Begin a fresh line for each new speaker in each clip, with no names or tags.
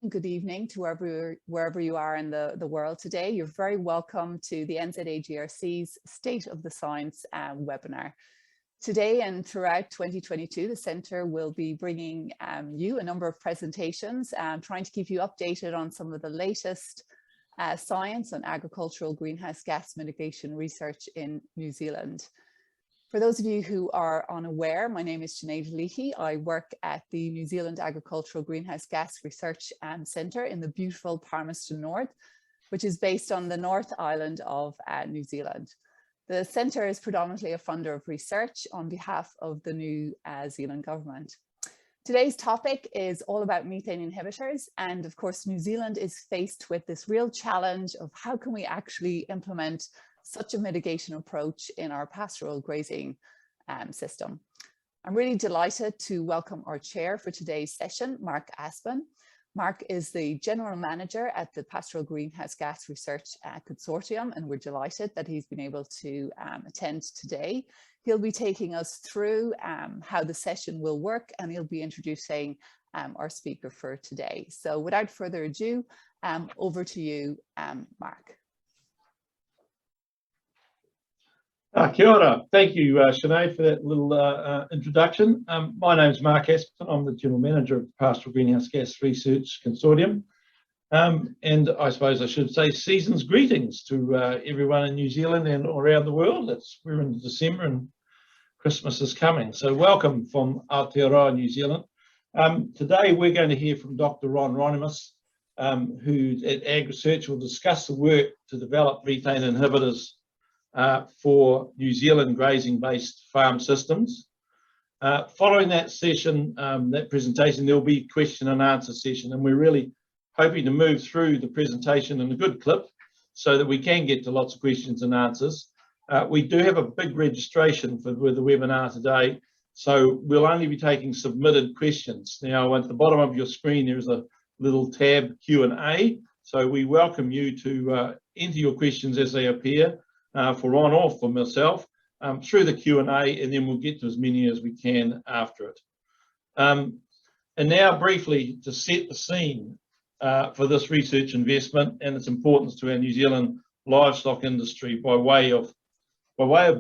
Good evening to wherever you are in the world today. You're very welcome to the PGgRc's State of the Science webinar. Today and throughout 2022, the Centre will be bringing you a number of presentations, trying to keep you updated on some of the latest science on agricultural greenhouse gas mitigation research in New Zealand. For those of you who are unaware, my name is Sinead Leahy. I work at the New Zealand Agricultural Greenhouse Gas Research Centre in the beautiful Palmerston North, which is based on the North Island of New Zealand. The Centre is predominantly a funder of research on behalf of the New Zealand government. Today's topic is all about methane inhibitors, and of course New Zealand is faced with this real challenge of how can we actually implement such a mitigation approach in our pastoral grazing system. I'm really delighted to welcome our chair for today's session, Mark Aspen. Mark is the General Manager at the Pastoral Greenhouse Gas Research Consortium, and we're delighted that he's been able to attend today. He'll be taking us through how the session will work, and he'll be introducing our speaker for today. So without further ado, over to you, Mark.
Kia ora. Thank you, Sinead, for that little introduction. My name is Mark Aspen. I'm the General Manager of the Pastoral Greenhouse Gas Research Consortium. And I suppose I should say season's greetings to everyone in New Zealand and around the world. We're in December and Christmas is coming. So welcome from Aotearoa, New Zealand. Today we're going to hear from Dr. Ron Ronimus, who at Ag Research will discuss the work to develop methane inhibitors for New Zealand grazing-based farm systems. Following that session, that presentation, there'll be a question and answer session, and we're really hoping to move through the presentation in a good clip so that we can get to lots of questions and answers. We do have a big registration for the webinar today, so we'll only be taking submitted questions. Now, at the bottom of your screen, there's a little tab Q&A, so we welcome you to enter your questions as they appear. For Ron or for myself through the Q&A, and then we'll get to as many as we can after it. And now briefly to set the scene for this research investment and its importance to our New Zealand livestock industry by way of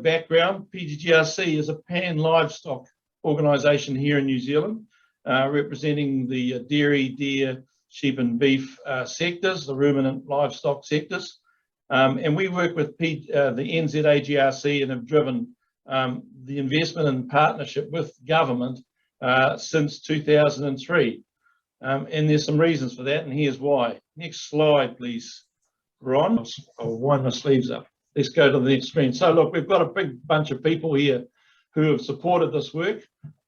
background. PGgRc is a pan-livestock organisation here in New Zealand, representing the dairy, deer, sheep and beef sectors, the ruminant livestock sectors. And we work with the NZAGRC and have driven the investment and partnership with government since 2003. And there's some reasons for that, and here's why. Next slide, please, Ron. I'll wind my sleeves up. Let's go to the next screen. So look, we've got a big bunch of people here who have supported this work.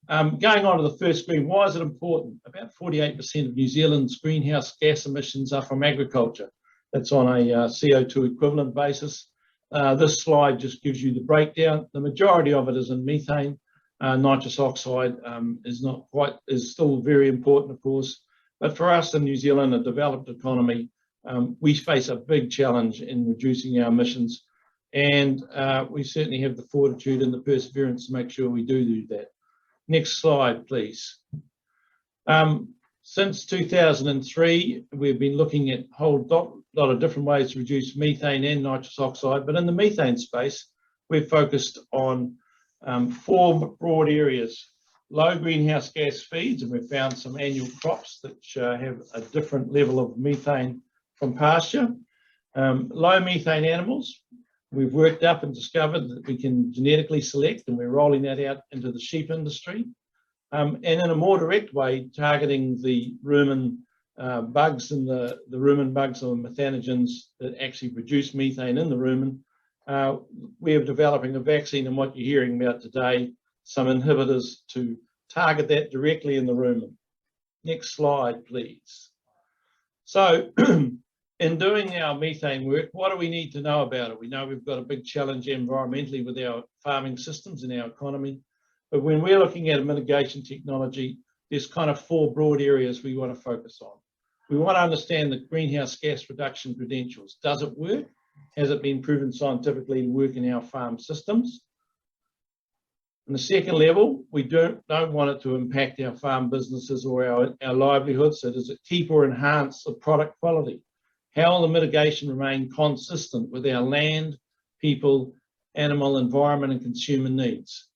Going on to the first screen, why is it important? About 48% of New Zealand's greenhouse gas emissions are from agriculture. That's on a CO2 equivalent basis. This slide just gives you the breakdown. The majority of it is in methane. Nitrous oxide is still very important, of course. But for us in New Zealand, a developed economy, we face a big challenge in reducing our emissions. And we certainly have the fortitude and the perseverance to make sure we do that. Next slide, please. Since 2003, we've been looking at a whole lot of different ways to reduce methane and nitrous oxide, but in the methane space, we've focused on 4 broad areas. Low greenhouse gas feeds, and we've found some annual crops that have a different level of methane from pasture. Low methane animals, we've worked up and discovered that we can genetically select, and we're rolling that out into the sheep industry. And in a more direct way, targeting the rumen bugs and the rumen bugs or methanogens that actually produce methane in the rumen. We are developing a vaccine, and what you're hearing about today, some inhibitors to target that directly in the rumen. Next slide, please. So in doing our methane work, what do we need to know about it? We know we've got a big challenge environmentally with our farming systems and our economy. But when we're looking at a mitigation technology, there's kind of 4 broad areas we want to focus on. We want to understand the greenhouse gas reduction credentials. Does it work? Has it been proven scientifically to work in our farm systems? On the second level, we don't want it to impact our farm businesses or our livelihoods. So does it keep or enhance the product quality? How will the mitigation remain consistent with our land, people, animal, environment, and consumer needs?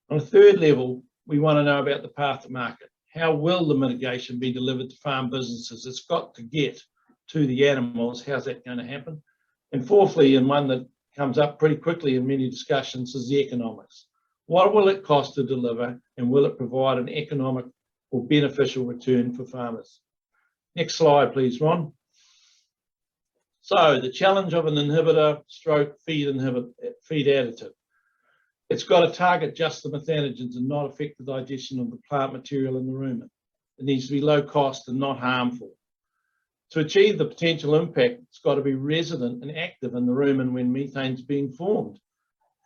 On a third level, we want to know about the path to market. How will the mitigation be delivered to farm businesses? It's got to get to the animals. How's that going to happen? And fourthly, and one that comes up pretty quickly in many discussions, is the economics. What will it cost to deliver, and will it provide an economic or beneficial return for farmers? Next slide, please, Ron. So the challenge of an inhibitor stroke feed additive. It's got to target just the methanogens and not affect the digestion of the plant material in the rumen. It needs to be low cost and not harmful. To achieve the potential impact, it's got to be resident and active in the rumen when methane is being formed.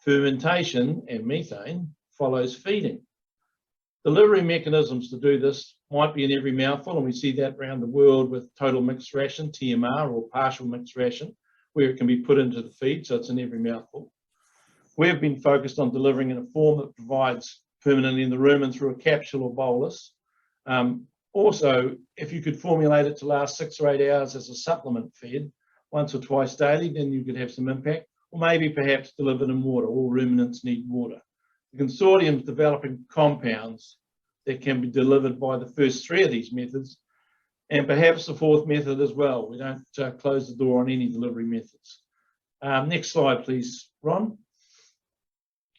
Fermentation and methane follows feeding. Delivery mechanisms to do this might be in every mouthful, and we see that around the world with total mixed ration, TMR, or partial mixed ration, where it can be put into the feed, so it's in every mouthful. We've been focused on delivering in a form that provides permanently in the rumen through a capsule or bolus. Also, if you could formulate it to last 6 or 8 hours as a supplement fed once or twice daily, then you could have some impact, or maybe perhaps delivered in water. All ruminants need water. The Consortium is developing compounds that can be delivered by the first 3 of these methods, and perhaps the 4th method as well. We don't close the door on any delivery methods. Next slide, please, Ron.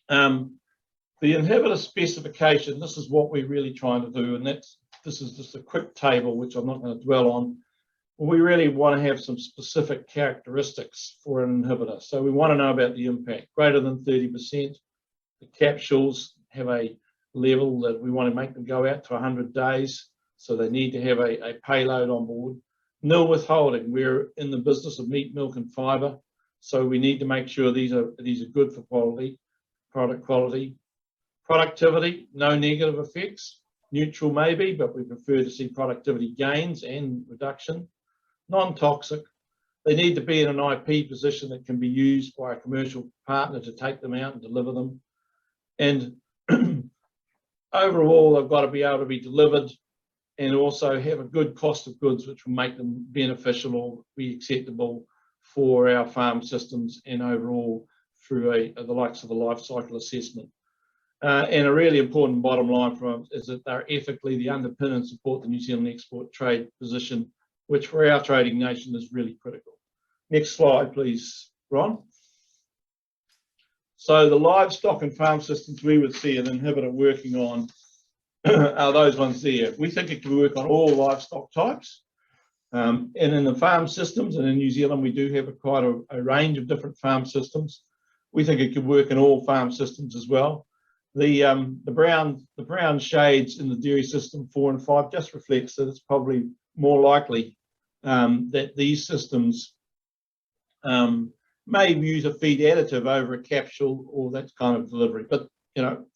The inhibitor specification, this is what we're really trying to do, and this is just a quick table, which I'm not going to dwell on. We really want to have some specific characteristics for an inhibitor. So we want to know about the impact, greater than 30%. The capsules have a level that we want to make them go out to 100 days. So they need to have a payload on board. Nil withholding. We're in the business of meat, milk, and fiber. So we need to make sure these are good for quality, product quality. Productivity, no negative effects. Neutral maybe, but we prefer to see productivity gains and reduction. Non-toxic. They need to be in an IP position that can be used by a commercial partner to take them out and deliver them. And overall, they've got to be able to be delivered and also have a good cost of goods, which will make them beneficial or be acceptable for our farm systems and overall through the likes of a life cycle assessment. And a really important bottom line from us is that they're ethically the underpin and support the New Zealand export trade position, which for our trading nation is really critical. Next slide, please, Ron. So the livestock and farm systems we would see an inhibitor working on are those ones there. We think it can work on all livestock types. And in the farm systems, and in New Zealand, we do have quite a range of different farm systems. We think it could work in all farm systems as well. The brown shades in the dairy system 4 and 5 just reflects that it's probably more likely that these systems may use a feed additive over a capsule or that kind of delivery. But you know,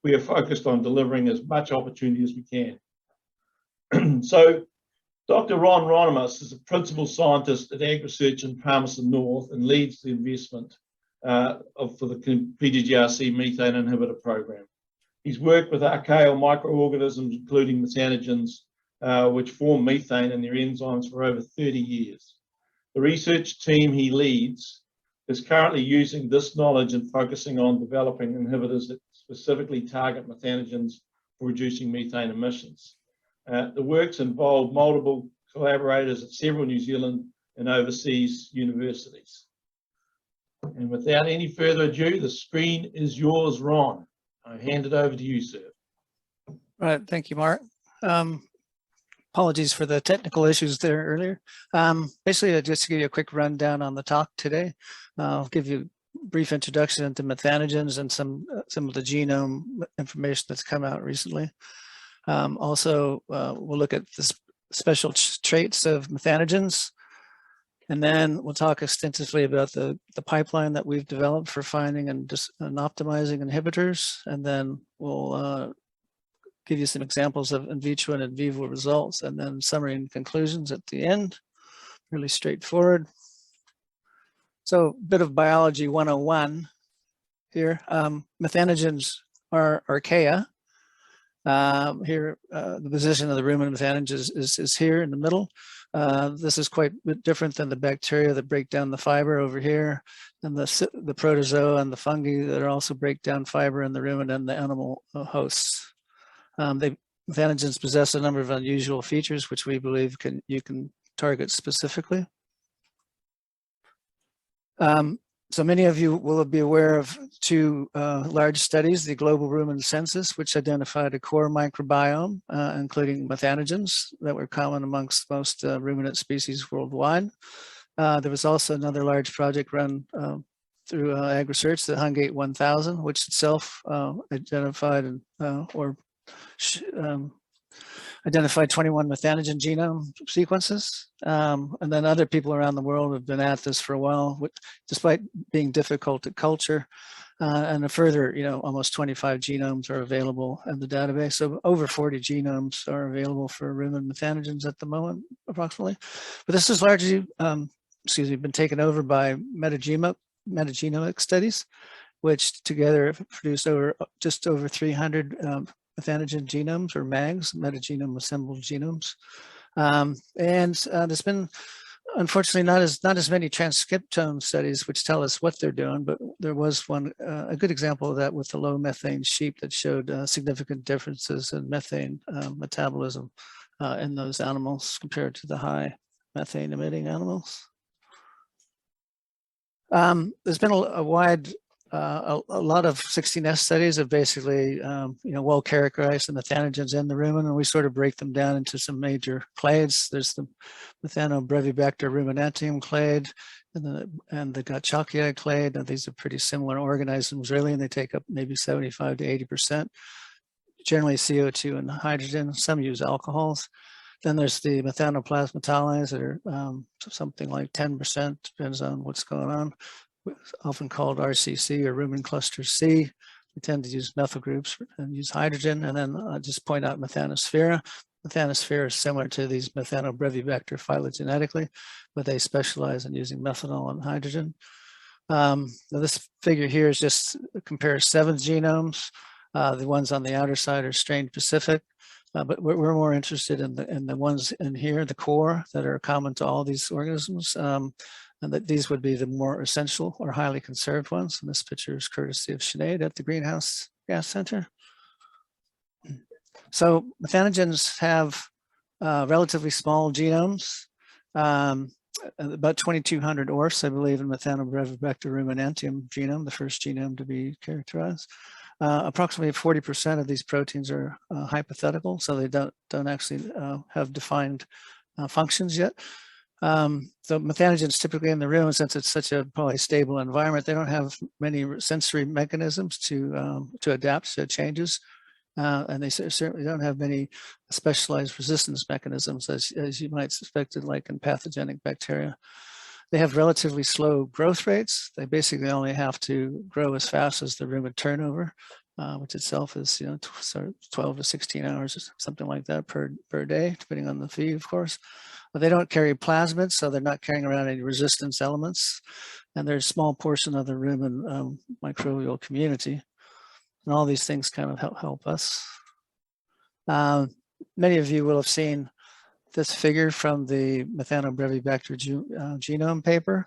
we are focused on delivering as much opportunity as we can. So Dr. Ron Ronimus is a principal scientist at AgResearch in Palmerston North and leads the investment for the PGgRc methane inhibitor program. He's worked with Archaea microorganisms, including methanogens, which form methane and their enzymes for over 30 years. The research team he leads is currently using this knowledge and focusing on developing inhibitors that specifically target methanogens for reducing methane emissions. The works involve multiple collaborators at several New Zealand and overseas universities. And without any further ado, the screen is yours, Ron. I hand it over to you, sir.
Right, thank you, Mark. Apologies for the technical issues there earlier. Basically, just to give you a quick rundown on the talk today, I'll give you a brief introduction into methanogens and some of the genome information that's come out recently. Also, we'll look at the special traits of methanogens, and then we'll talk extensively about the pipeline that we've developed for finding and optimizing inhibitors, and then we'll give you some examples of in vitro and in vivo results, and then summary and conclusions at the end. Really straightforward. So a bit of biology 101. here. Methanogens are Archaea. Here, the position of the rumen methanogens is here in the middle. This is quite a bit different than the bacteria that break down the fiber over here, and the protozoa and the fungi that also break down fiber in the rumen and the animal hosts. Methanogens possess a number of unusual features which we believe you can target specifically. So many of you will be aware of two large studies, the Global Rumen Census, which identified a core microbiome, including methanogens that were common amongst most ruminant species worldwide. There was also another large project run through AgResearch, the Hungate 1000, which itself identified identified 21 methanogen genome sequences. And then other people around the world have been at this for a while, despite being difficult to culture. And a further, almost 25 genomes are available in the database. So over 40 genomes are available for rumen methanogens at the moment, approximately. But this is largely, been taken over by metagenomic studies, which together have produced just over 300 methanogen genomes, or MAGs, metagenome assembled genomes. There's been, unfortunately, not as many transcriptome studies which tell us what they're doing, but there was one, a good example of that with the low methane sheep that showed significant differences in methane metabolism in those animals compared to the high methane emitting animals. There's been a wide a lot of 16S studies have basically, well characterized the methanogens in the rumen, and we sort of break them down into some major clades. There's the Methanobrevibacter ruminantium clade and the Gotchakia clade. Now, these are pretty similar organisms, really, and they take up maybe 75 to 80%. Generally CO2 and hydrogen. Some use alcohols. Then there's the methanoplasmatales that are something like 10%, depends on what's going on. Often called RCC or rumen cluster C. We tend to use methyl groups and use hydrogen. And then I'll just point out Methanosphaera. Methanosphaera is similar to these Methanobrevibacter phylogenetically, but they specialize in using methanol and hydrogen. Now this figure here is just compares 7 genomes. The ones on the outer side are strain specific, but we're more interested in the ones in here, the core, that are common to all these organisms. And that these would be the more essential or highly conserved ones. And this picture is courtesy of Sinead at the Greenhouse Gas Center. So methanogens have relatively small genomes, about 2,200 ORFs, I believe, in Methanobrevibacter ruminantium genome, the first genome to be characterized. Approximately 40% of these proteins are hypothetical, so they don't actually have defined functions yet. So methanogens typically in the rumen, since it's such a probably stable environment, they don't have many sensory mechanisms to adapt to changes. And they certainly don't have many specialized resistance mechanisms as you might suspect, like in pathogenic bacteria. They have relatively slow growth rates. They basically only have to grow as fast as the rumen turnover, which itself is 12 to 16 hours, or something like that per day, depending on the feed, of course. But they don't carry plasmids, so they're not carrying around any resistance elements. And there's a small portion of the rumen microbial community. And all these things kind of help us. Many of you will have seen this figure from the Methanobrevibacter genome paper.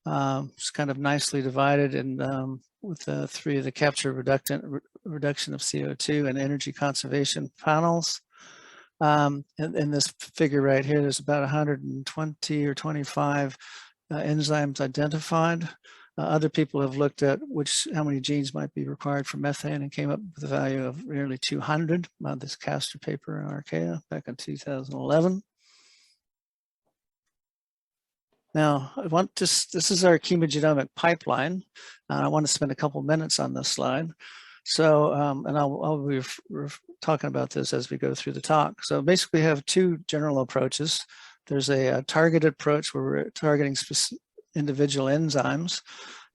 It's kind of nicely divided and with the 3 of the capture reduction of CO2 and energy conservation panels. In this figure right here, there's about 120 or 25 enzymes identified. Other people have looked at how many genes might be required for methane and came up with a value of nearly 200 on this Castor paper in Archaea back in 2011. Now, this is our chemogenomic pipeline. I want to spend a couple minutes on this slide. So, and I'll be talking about this as we go through the talk. So basically we have 2 general approaches. There's a targeted approach where we're targeting individual enzymes.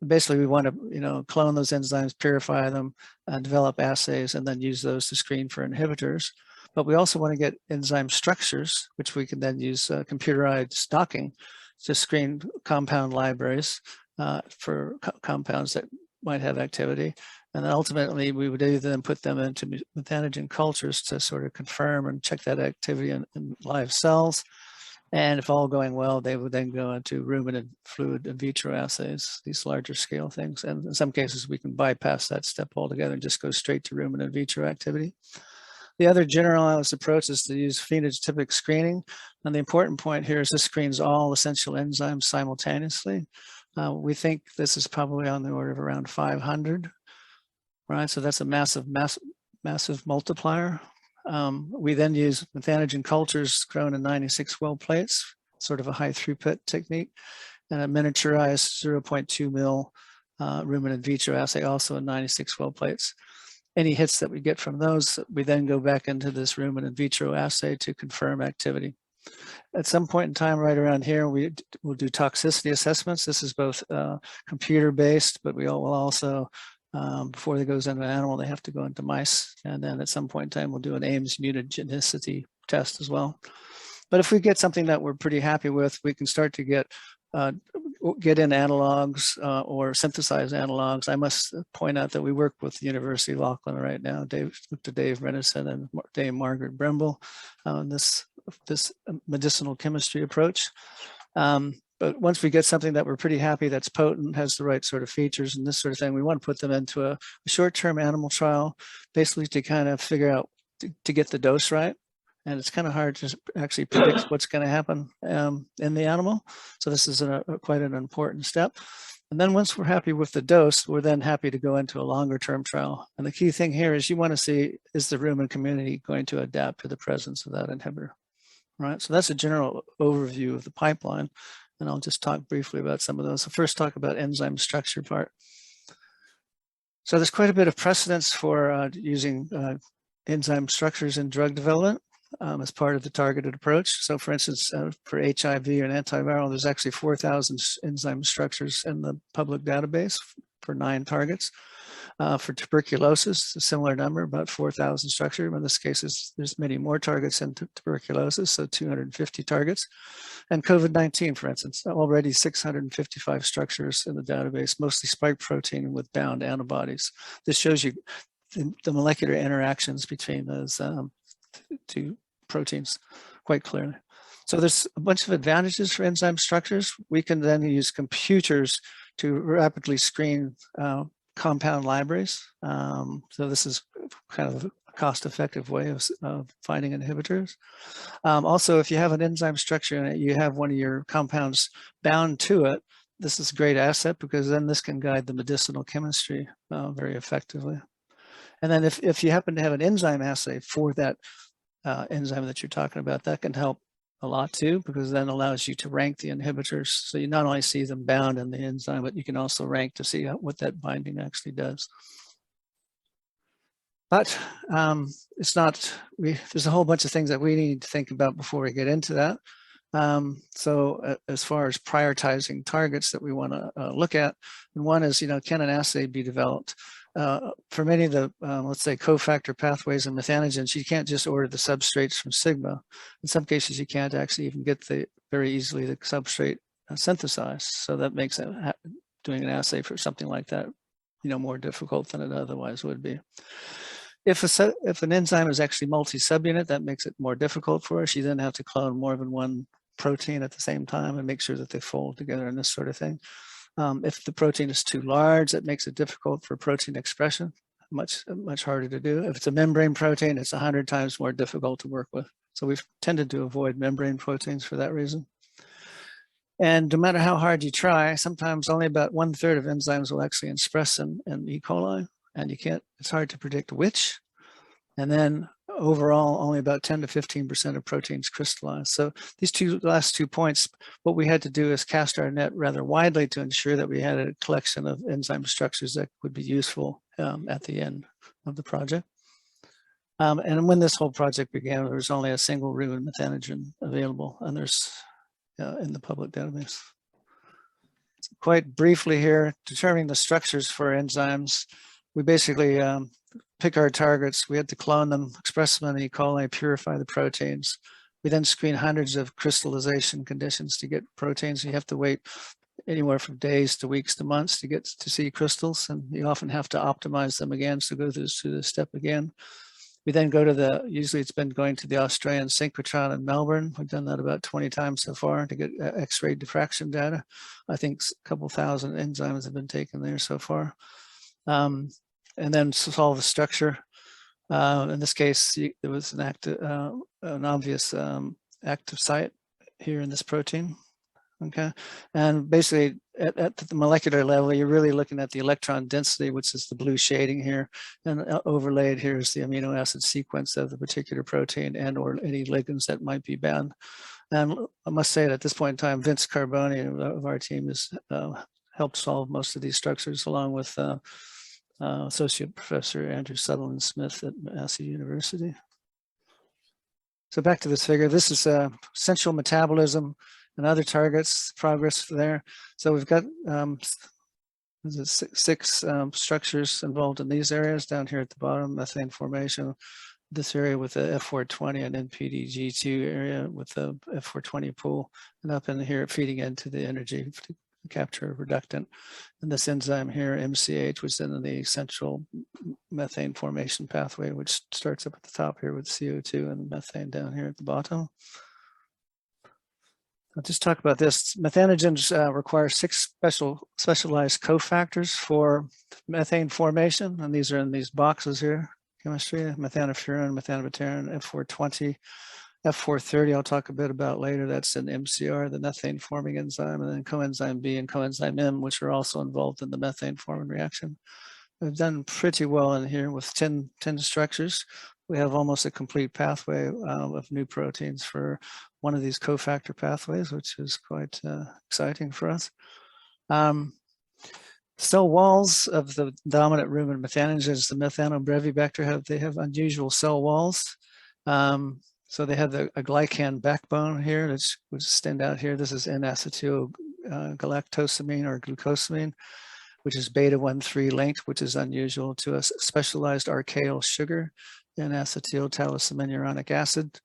Basically, we want to, clone those enzymes, purify them, develop assays, and then use those to screen for inhibitors. But we also want to get enzyme structures, which we can then use computerized stocking to screen compound libraries for compounds that might have activity. And then ultimately, we would either then put them into methanogen cultures to sort of confirm and check that activity in live cells. And if all going well, they would then go into ruminant fluid in vitro assays, these larger scale things. And in some cases, we can bypass that step altogether and just go straight to ruminant in vitro activity. The other generalized approach is to use phenotypic screening. And the important point here is this screens all essential enzymes simultaneously. We think this is probably on the order of around 500, right? So that's a massive multiplier. We then use methanogen cultures grown in 96 well plates, sort of a high throughput technique, and a miniaturized 0.2 mil ruminant in vitro assay, also in 96 well plates. Any hits that we get from those, we then go back into this ruminant in vitro assay to confirm activity. At some point in time, right around here, we'll do toxicity assessments. This is both computer-based, but we will also, before it goes into an animal, they have to go into mice. And then at some point in time, we'll do an Ames mutagenicity test as well. But if we get something that we're pretty happy with, we can start to get in analogs or synthesize analogs. I must point out that we work with the University of Auckland right now, Dr. Dave Renison and Dame Margaret Bremble on this medicinal chemistry approach. But once we get something that we're pretty happy that's potent, has the right sort of features and this sort of thing, we want to put them into a short-term animal trial, basically to kind of figure out, to get the dose right. And it's kind of hard to actually predict what's going to happen in the animal. So this is quite an important step. And then once we're happy with the dose, we're then happy to go into a longer term trial. And the key thing here is you want to see, is the rumen community going to adapt to the presence of that inhibitor? Right. So that's a general overview of the pipeline. And I'll just talk briefly about some of those. So first, talk about enzyme structure part. So there's quite a bit of precedence for using enzyme structures in drug development. As part of the targeted approach. So for instance, for HIV or an antiviral, there's actually 4,000 enzyme structures in the public database for 9 targets. For tuberculosis, a similar number, about 4,000 structures. In this case, there's many more targets in tuberculosis, so 250 targets. And COVID-19, for instance, already 655 structures in the database, mostly spike protein with bound antibodies. This shows you the molecular interactions between those two proteins quite clearly. So there's a bunch of advantages for enzyme structures. We can then use computers to rapidly screen compound libraries. So this is kind of a cost-effective way of finding inhibitors. Also, if you have an enzyme structure and you have one of your compounds bound to it, this is a great asset because then this can guide the medicinal chemistry very effectively. And then if you happen to have an enzyme assay for that enzyme that you're talking about, that can help a lot too, because then allows you to rank the inhibitors. So you not only see them bound in the enzyme, but you can also rank to see what that binding actually does. But it's not, there's a whole bunch of things that we need to think about before we get into that. So as far as prioritizing targets that we want to look at, and one is, can an assay be developed? For many of the, let's say, cofactor pathways and methanogens, you can't just order the substrates from Sigma. In some cases, you can't actually even get very easily the substrate synthesized. So that makes doing an assay for something like that, more difficult than it otherwise would be. If an enzyme is actually multi-subunit, that makes it more difficult for us. You then have to clone more than one protein at the same time and make sure that they fold together and this sort of thing. If the protein is too large, it makes it difficult for protein expression, much harder to do. If it's a membrane protein, it's 100 times more difficult to work with. So we've tended to avoid membrane proteins for that reason. And no matter how hard you try, sometimes only about 1/3 of enzymes will actually express in E. coli, and it's hard to predict which. And then overall, only about 10 to 15% of proteins crystallize. So these last two points, what we had to do is cast our net rather widely to ensure that we had a collection of enzyme structures that would be useful at the end of the project. And when this whole project began, there was only a single rumen methanogen available, and there's in the public database. So quite briefly here, determining the structures for enzymes, we basically pick our targets. We had to clone them, express them in E. coli, purify the proteins. We then screen hundreds of crystallization conditions to get proteins. You have to wait anywhere from days to weeks to months to get to see crystals, and you often have to optimize them again, so go through this step again. We then go to usually it's been going to the Australian synchrotron in Melbourne. We've done that about 20 times so far to get X-ray diffraction data. I think a couple thousand enzymes have been taken there so far. And then solve the structure. In this case, there was an obvious active site here in this protein. Okay, and basically at the molecular level, you're really looking at the electron density, which is the blue shading here, and overlaid here is the amino acid sequence of the particular protein and or any ligands that might be bound. And I must say that at this point in time, Vince Carboni of our team has helped solve most of these structures, along with Associate Professor Andrew Sutherland Smith at Massey University. So back to this figure, this is essential metabolism and other targets, progress there. So we've got 6 structures involved in these areas down here at the bottom: methane formation, this area with the F420 and NPDG2 area with the F420 pool, and up in here feeding into the energy to capture a reductant. And this enzyme here, MCH, was in the central methane formation pathway, which starts up at the top here with CO2 and methane down here at the bottom. I'll just talk about this. Methanogens require 6 specialized cofactors for methane formation, and these are in these boxes here. Chemistry: methanofuran, methanobacterium, F420, F430. I'll talk a bit about later. That's an MCR, the methane forming enzyme, and then coenzyme B and coenzyme M, which are also involved in the methane forming reaction. We've done pretty well in here with 10 structures. We have almost a complete pathway of new proteins for one of these cofactor pathways, which is quite exciting for us. Cell walls of the dominant rumen methanogens, the Methanobrevibacter, they have unusual cell walls. So they have a glycan backbone here, which would stand out here. This is N-acetyl galactosamine or glucosamine, which is beta-1,3 linked, which is unusual to a specialized archaeal sugar, N-acetyl talosaminuronic acid.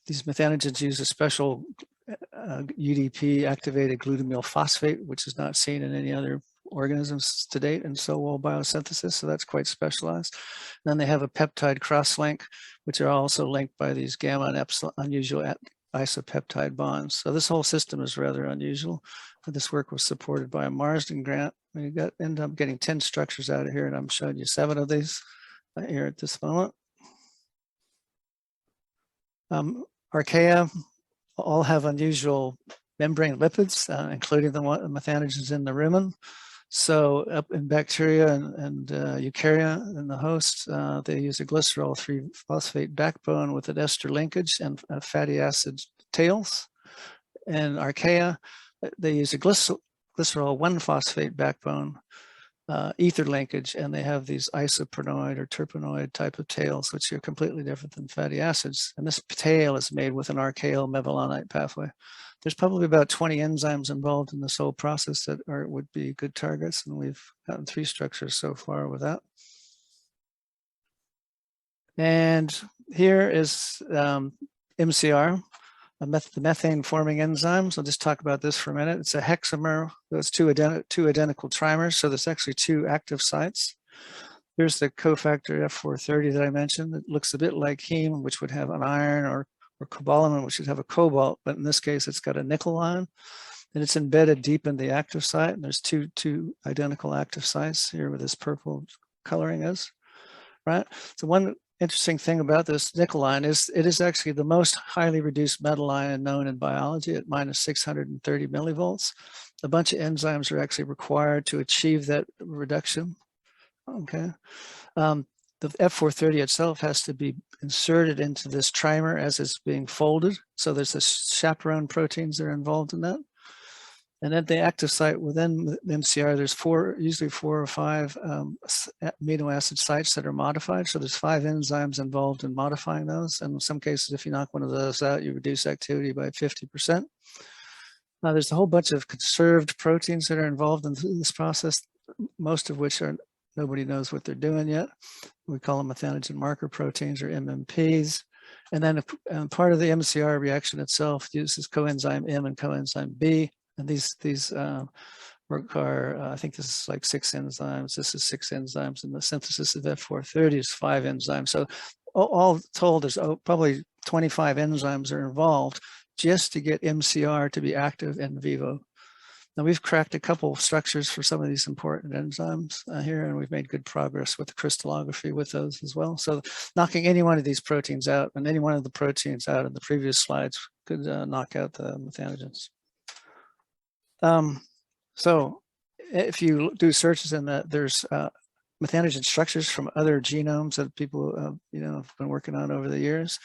These methanogens use a special UDP activated glutamyl phosphate, which is not seen in any other organisms to date in cell wall biosynthesis, so that's quite specialized. And then they have a peptide cross-link, which are also linked by these gamma and epsilon unusual isopeptide bonds. So this whole system is rather unusual. This work was supported by a Marsden grant. We ended up getting 10 structures out of here, and I'm showing you 7 of these here at this moment. Archaea all have unusual membrane lipids, including the methanogens in the rumen. So up in bacteria and eukarya in the host, they use a glycerol 3-phosphate backbone with an ester linkage and fatty acid tails. And Archaea, they use a glycerol 1-phosphate backbone, ether linkage, and they have these isoprenoid or terpenoid type of tails, which are completely different than fatty acids. And this tail is made with an archaeal mevalonite pathway. There's probably about 20 enzymes involved in this whole process that would be good targets, and we've gotten 3 structures so far with that. And here is MCR, the methane forming enzymes. I'll just talk about this for a minute. It's a hexamer. It's two identical trimers, so there's actually 2 active sites. Here's the cofactor F430 that I mentioned. It looks a bit like heme, which would have an iron, or cobalamin, which would have a cobalt, but in this case, it's got a nickel ion, and it's embedded deep in the active site. And there's two identical active sites here where this purple coloring is, right? So one interesting thing about this nickel ion is it is actually the most highly reduced metal ion known in biology at -630 millivolts. A bunch of enzymes are actually required to achieve that reduction, okay? The F430 itself has to be inserted into this trimer as it's being folded. So there's the chaperone proteins that are involved in that. And at the active site within the MCR, there's usually 4 or 5 amino acid sites that are modified. So there's 5 enzymes involved in modifying those. And in some cases, if you knock one of those out, you reduce activity by 50%. Now there's a whole bunch of conserved proteins that are involved in this process, most of which nobody knows what they're doing yet. We call them methanogen marker proteins, or MMPs. And then part of the MCR reaction itself uses coenzyme M and coenzyme B. And these require, I think this is like 6 enzymes. This is 6 enzymes, and the synthesis of F430 is 5 enzymes. So all told, there's probably 25 enzymes are involved just to get MCR to be active in vivo. Now we've cracked a couple of structures for some of these important enzymes here, and we've made good progress with the crystallography with those as well. So knocking any one of these proteins out, and any one of the proteins out in the previous slides could knock out the methanogens. So if you do searches in that, there's methanogen structures from other genomes that people have been working on over the years.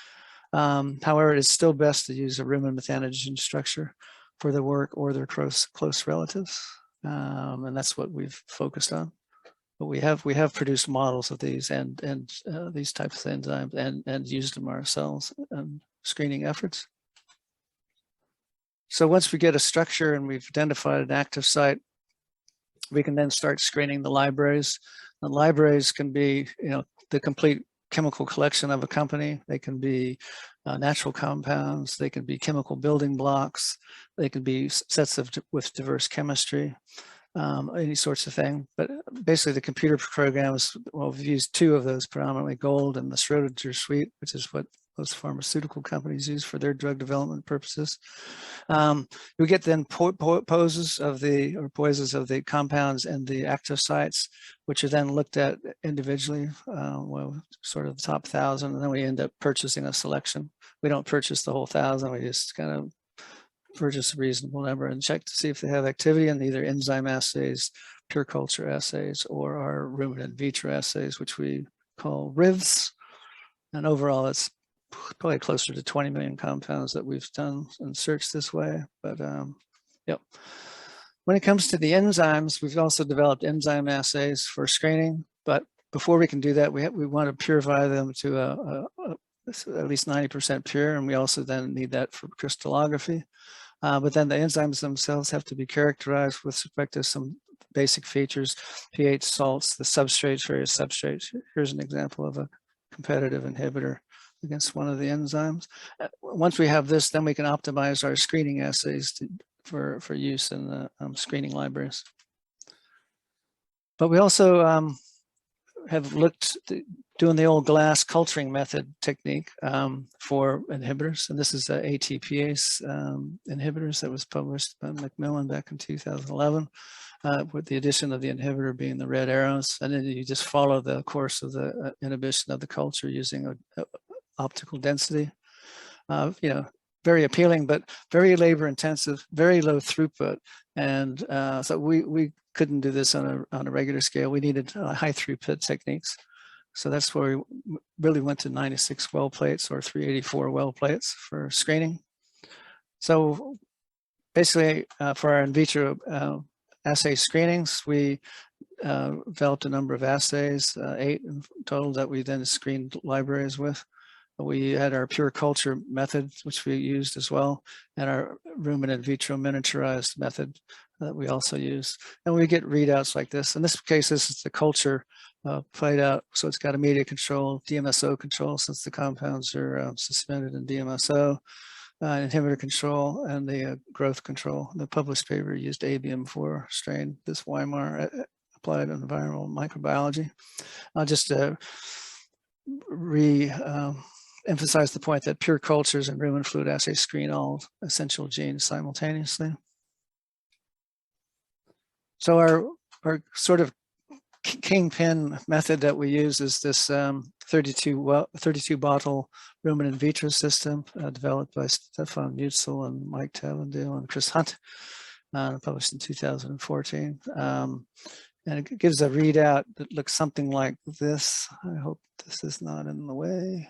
However, it's still best to use a rumen methanogen structure for the work or their close relatives, and that's what we've focused on. But we have produced models of these and these types of enzymes and used them ourselves in screening efforts. So once we get a structure and we've identified an active site, we can then start screening the libraries. The libraries can be, the complete chemical collection of a company. They can be natural compounds. They can be chemical building blocks. They can be sets with diverse chemistry, any sorts of thing. But basically, the computer programs, well, we've used 2 of those predominantly, Gold and the Schrödinger suite, which is what those pharmaceutical companies use for their drug development purposes. We get then poses of the compounds and the active sites, which are then looked at individually, sort of the top 1,000, and then we end up purchasing a selection. We don't purchase the whole 1,000, we just kind of purchase a reasonable number and check to see if they have activity in either enzyme assays, pure culture assays, or our ruminant in vitro assays, which we call RIVs. And overall, it's probably closer to 20 million compounds that we've done and searched this way. But yep. When it comes to the enzymes, we've also developed enzyme assays for screening. But before we can do that, we want to purify them to at least 90% pure, and we also then need that for crystallography. But then the enzymes themselves have to be characterized with respect to some basic features, pH, salts, the substrates, various substrates. Here's an example of a competitive inhibitor against one of the enzymes. Once we have this, then we can optimize our screening assays for use in the screening libraries. But we also have looked doing the old glass culturing method technique for inhibitors, and this is ATPase inhibitors that was published by Macmillan back in 2011, with the addition of the inhibitor being the red arrows, and then you just follow the course of the inhibition of the culture using a optical density. Very appealing, but very labor intensive, very low throughput, and so we couldn't do this on a regular scale. We needed high throughput techniques. So that's where we really went to 96 well plates or 384 well plates for screening. So basically for our in vitro assay screenings, we developed a number of assays, 8 in total, that we then screened libraries with. We had our pure culture method, which we used as well, and our rumen in vitro miniaturized method that we also use. And we get readouts like this. In this case, this is the culture played out. So it's got immediate control, DMSO control, since the compounds are suspended in DMSO, inhibitor control, and the growth control. The published paper used ABM4 strain, this Weimar applied environmental microbiology. I'll just emphasize the point that pure cultures and rumen fluid assays screen all essential genes simultaneously. So our sort of kingpin method that we use is this 32 bottle rumen in vitro system developed by Stefan Mutzel and Mike Tavendale and Chris Hunt, published in 2014. And it gives a readout that looks something like this. I hope this is not in the way.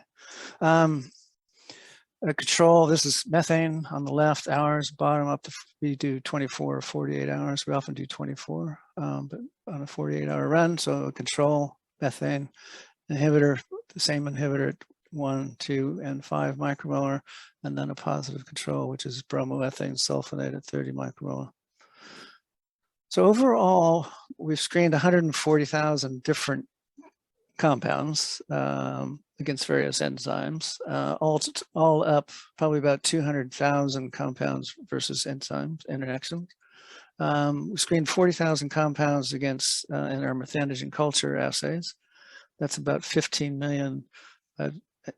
A control, this is methane on the left, hours, bottom up to, we do 24 or 48 hours. We often do 24, but on a 48-hour run. So a control, methane, inhibitor, the same inhibitor at 1, 2, and 5 micromolar, and then a positive control, which is bromoethane sulfonate at 30 micromolar. So overall, we've screened 140,000 different compounds against various enzymes, all up probably about 200,000 compounds versus enzymes interactions. We screened 40,000 compounds against in our methanogen culture assays. That's about 15 million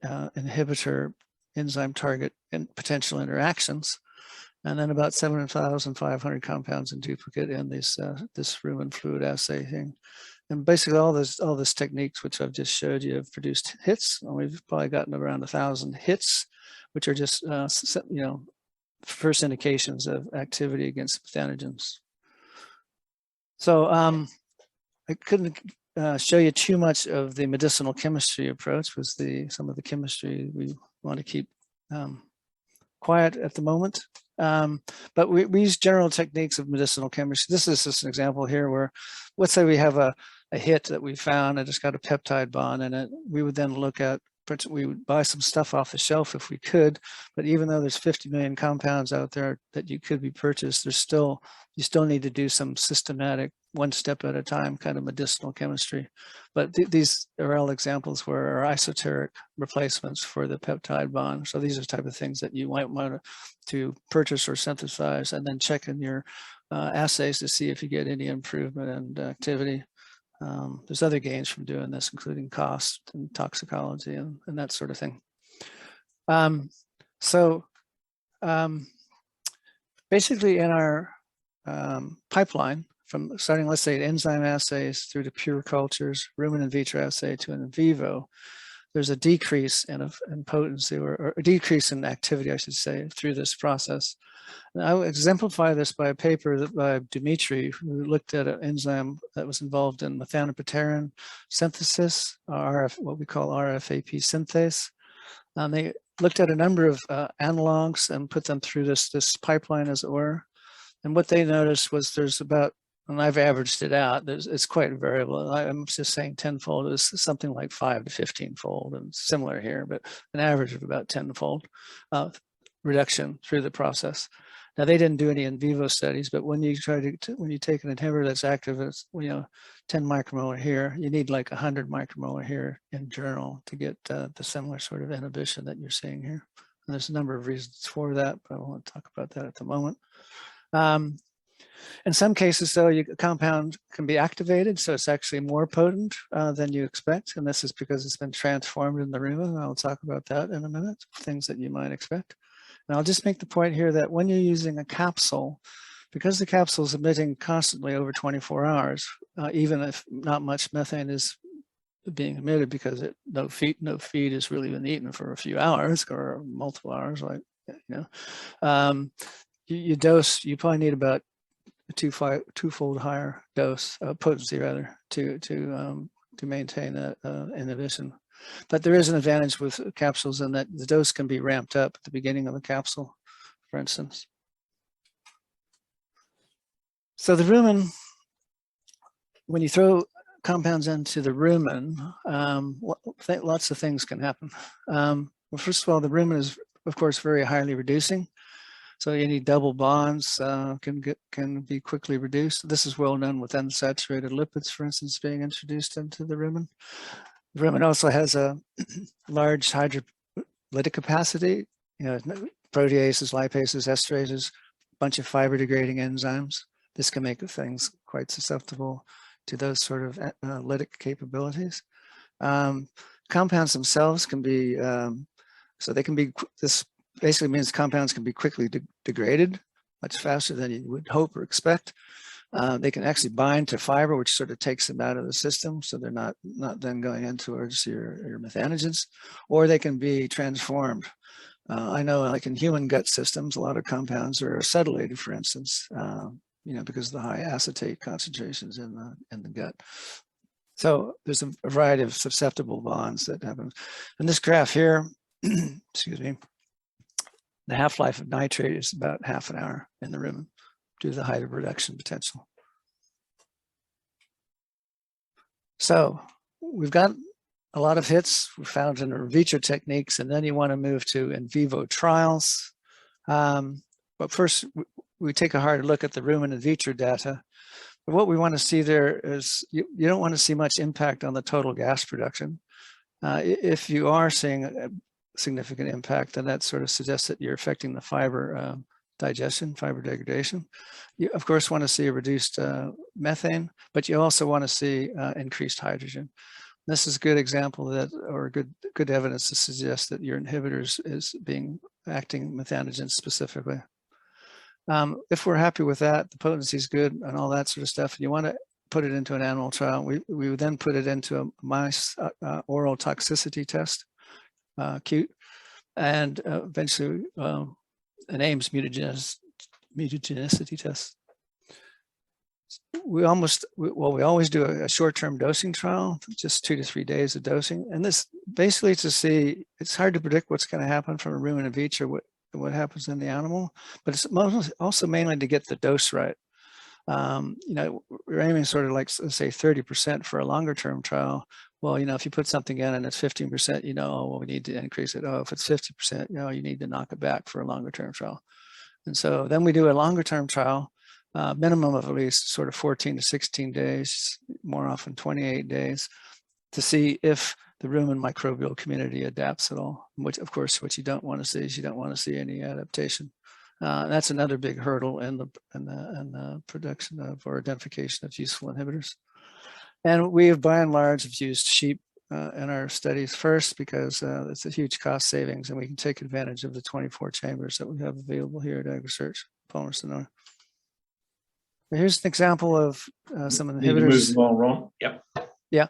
inhibitor enzyme target and potential interactions, and then about 7,500 compounds in duplicate in this rumen fluid assay thing. And basically all this techniques which I've just showed you have produced hits. And we've probably gotten around 1,000 hits, which are just first indications of activity against methanogens. So I couldn't show you too much of the medicinal chemistry approach, was some of the chemistry we want to keep quiet at the moment. But we use general techniques of medicinal chemistry. This is just an example here where, let's say we have a hit that we found and it's got a peptide bond in it. We would then look at, we would buy some stuff off the shelf if we could, but even though there's 50 million compounds out there that you could be purchased, you still need to do some systematic, one step at a time kind of medicinal chemistry. But these are all examples where are esoteric replacements for the peptide bond. So these are the type of things that you might want to purchase or synthesize and then check in your assays to see if you get any improvement and activity. There's other gains from doing this, including cost and toxicology and that sort of thing. Basically in our pipeline, from starting, let's say, enzyme assays through to pure cultures, rumen in vitro assay to in vivo, there's a decrease in potency or a decrease in activity, I should say, through this process. And I will exemplify this by a paper by Dimitri, who looked at an enzyme that was involved in methanoprotein synthesis, what we call RFAP synthase. They looked at a number of analogs and put them through this pipeline, as it were. And what they noticed was there's about, and I've averaged it out, it's quite variable. I'm just saying tenfold is something like 5 to 15-fold, and similar here, but an average of about 10-fold reduction through the process. Now they didn't do any in vivo studies, but when you when you take an inhibitor that's active, it's 10 micromolar here, you need like 100 micromolar here in general to get the similar sort of inhibition that you're seeing here. And there's a number of reasons for that, but I won't talk about that at the moment. In some cases, though, a compound can be activated, so it's actually more potent than you expect, and this is because it's been transformed in the rumen. I'll talk about that in a minute, things that you might expect. And I'll just make the point here that when you're using a capsule, because the capsule is emitting constantly over 24 hours, even if not much methane is being emitted because no feed is really been eaten for a few hours or multiple hours, like you dose. You probably need about a twofold higher dose potency rather to maintain that inhibition. But there is an advantage with capsules in that the dose can be ramped up at the beginning of the capsule, for instance. So the rumen, when you throw compounds into the rumen, lots of things can happen. Well, first of all, the rumen is, of course, very highly reducing. So any double bonds can be quickly reduced. This is well known with unsaturated lipids, for instance, being introduced into the rumen. The rumen also has a large hydrolytic capacity, proteases, lipases, esterases, a bunch of fiber degrading enzymes. This can make things quite susceptible to those sort of lytic capabilities. Compounds themselves can be, this basically means compounds can be quickly degraded, much faster than you would hope or expect. They can actually bind to fiber, which sort of takes them out of the system, so they're not then going in towards your methanogens, or they can be transformed. I know, like in human gut systems, a lot of compounds are acetylated, for instance, because of the high acetate concentrations in the gut. So there's a variety of susceptible bonds that happen. In this graph here, excuse me, the half-life of nitrate is about half an hour in the rumen due to the height of reduction potential. So we've got a lot of hits we found in in vitro techniques, and then you want to move to in vivo trials. But first, we take a hard look at the rumen in vitro data. what we want to see there is you don't want to see much impact on the total gas production. If you are seeing a significant impact, then that sort of suggests that you're affecting the fiber digestion, fiber degradation. You, of course, want to see a reduced methane, but you also want to see increased hydrogen. This is a good example that, or good evidence to suggest that your inhibitors is acting methanogens specifically. If we're happy with that, the potency is good and all that sort of stuff, you want to put it into an animal trial. We would then put it into a mice oral toxicity test, acute, and eventually an Ames mutagenicity test. We always do a short-term dosing trial, just 2 to 3 days of dosing. And this basically to see, it's hard to predict what's going to happen from a rumen in vitro, what happens in the animal, but it's also mainly to get the dose right. We're aiming sort of like, let's say 30% for a longer term trial. Well, if you put something in and it's 15%, well, we need to increase it. Oh, if it's 50%, you need to knock it back for a longer term trial. And so then we do a longer term trial, minimum of at least sort of 14 to 16 days, more often 28 days, to see if the rumen microbial community adapts at all, which of course, what you don't want to see is you don't want to see any adaptation. That's another big hurdle in the production of or identification of useful inhibitors. And we have by and large have used sheep in our studies first because it's a huge cost savings and we can take advantage of the 24 chambers that we have available here at AgResearch, Palmerston. Here's an example of some inhibitors.
Move along, Ron. Yep.
Yeah.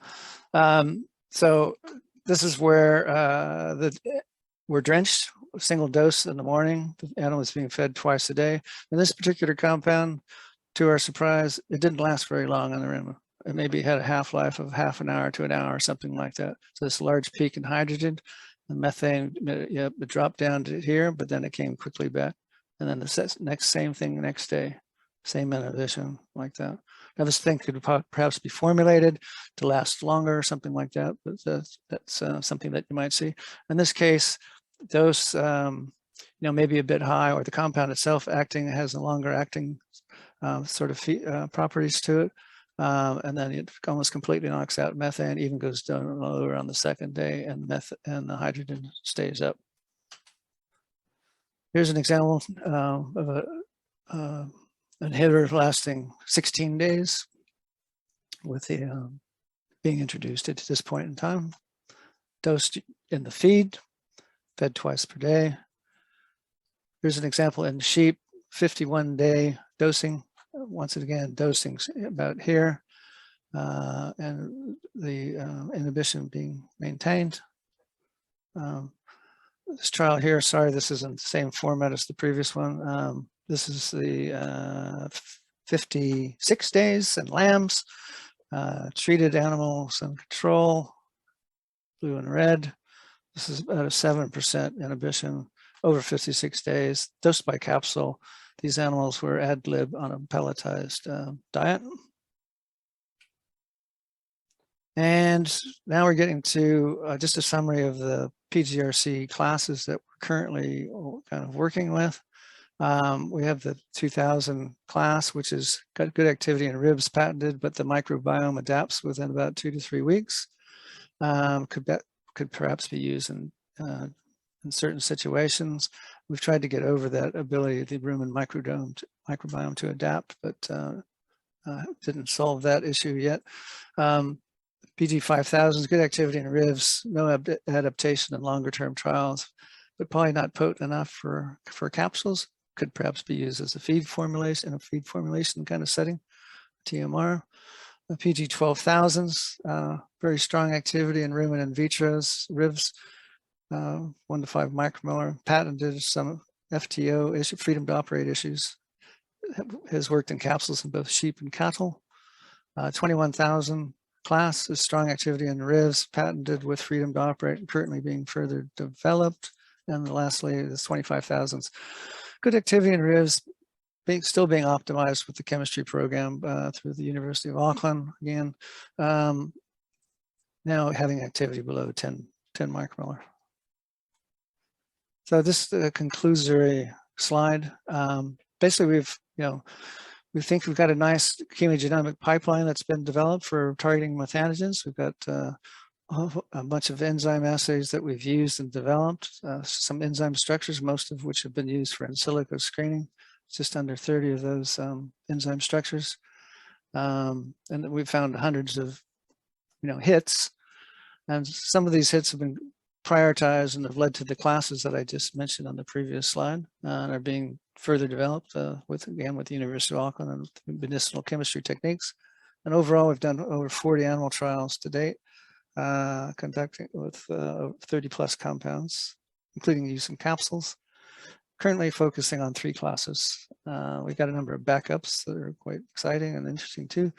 So this is where we're drenched, a single dose in the morning. The animal is being fed twice a day. And this particular compound, to our surprise, it didn't last very long on the rumen. It maybe had a half-life of half an hour to an hour or something like that. So this large peak in hydrogen, the methane, it dropped down to here, but then it came quickly back. And then the same thing the next day, same inhibition like that. Now this thing could perhaps be formulated to last longer or something like that, but that's something that you might see. In this case, dose, maybe a bit high, or the compound itself has a longer acting sort of properties to it. And then it almost completely knocks out methane, even goes down lower on the second day, and the hydrogen stays up. Here's an example of an inhibitor lasting 16 days with the being introduced at this point in time. Dosed in the feed, fed twice per day. Here's an example in sheep, 51-day dosing. Once again, dosing about here, and the inhibition being maintained. This trial here, sorry, this isn't the same format as the previous one. This is the 56 days in lambs, treated animals in control, blue and red. This is about a 7% inhibition over 56 days, dosed by capsule. These animals were ad lib on a pelletized diet. And now we're getting to just a summary of the PGgRc classes that we're currently kind of working with. We have the 2000 class, which has got good activity in ribs patented, but the microbiome adapts within about 2 to 3 weeks. Could perhaps be used in certain situations. We've tried to get over that ability of the rumen microbiome to adapt, but didn't solve that issue yet. PG5000 is good activity in ribs, no adaptation in longer term trials, but probably not potent enough for capsules. Could perhaps be used as a feed formulation, in a feed formulation kind of setting, TMR. The PG12000s, very strong activity in rumen in vitros, ribs, 1 to 5 micromolar, patented, some FTO issue, freedom to operate issues, has worked in capsules in both sheep and cattle. 21,000 class is strong activity in ribs, patented with freedom to operate and currently being further developed. And lastly, the 25,000s, good activity in ribs, still being optimized with the chemistry program through the University of Auckland again. Now having activity below 10 micromolar. So this conclusory slide. Basically, we've we think we've got a nice chemogenomic pipeline that's been developed for targeting methanogens. We've got a bunch of enzyme assays that we've used and developed, some enzyme structures, most of which have been used for in silico screening, just under 30 of those enzyme structures. And we've found hundreds of hits, and some of these hits have been prioritized and have led to the classes that I just mentioned on the previous slide, and are being further developed with the University of Auckland and medicinal chemistry techniques. And overall, we've done over 40 animal trials to date, conducting with 30 plus compounds, including using capsules. Currently focusing on 3 classes. We've got a number of backups that are quite exciting and interesting too.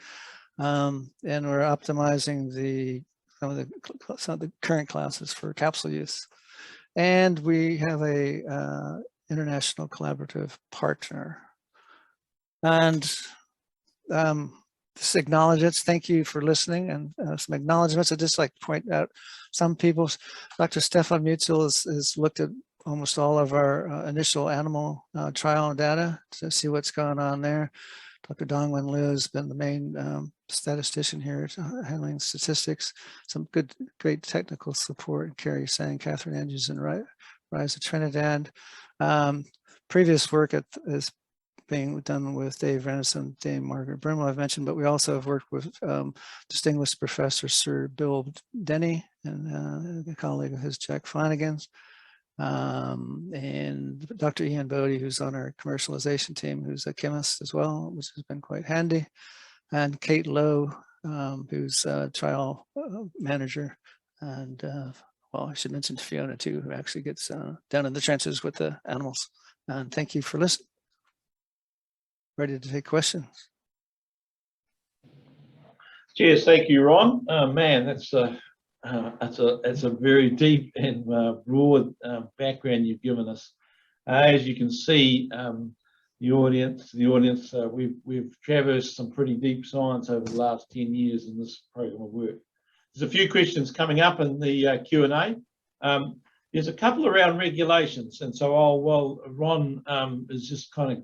And we're optimizing some of the current classes for capsule use. And we have a international collaborative partner. And just acknowledgements. Thank you for listening, and some acknowledgements. I'd just like to point out some people. Dr. Stefan Mutzel has looked at almost all of our initial animal trial data to see what's going on there. Dr. Dongwen Liu has been the main statistician here handling statistics. Some great technical support. Carrie Sang, Catherine Andrews, and Riza Trinidad. Previous work is being done with Dave Renison, Dame Margaret Brimwell I've mentioned, but we also have worked with distinguished Professor Sir Bill Denny and a colleague of his, Jack Flanagan. And Dr. Ian Bodie, who's on our commercialization team, who's a chemist as well, which has been quite handy. And Kate Lowe, who's a trial manager. And well, I should mention Fiona too, who actually gets down in the trenches with the animals. And thank you for listening. Ready to take questions.
Cheers, thank you, Ron. Man, that's a very deep and broad background you've given us. As you can see, the audience, we've traversed some pretty deep science over the last 10 years in this program of work. There's a few questions coming up in the Q&A. There's a couple around regulations, and so while Ron is just kind of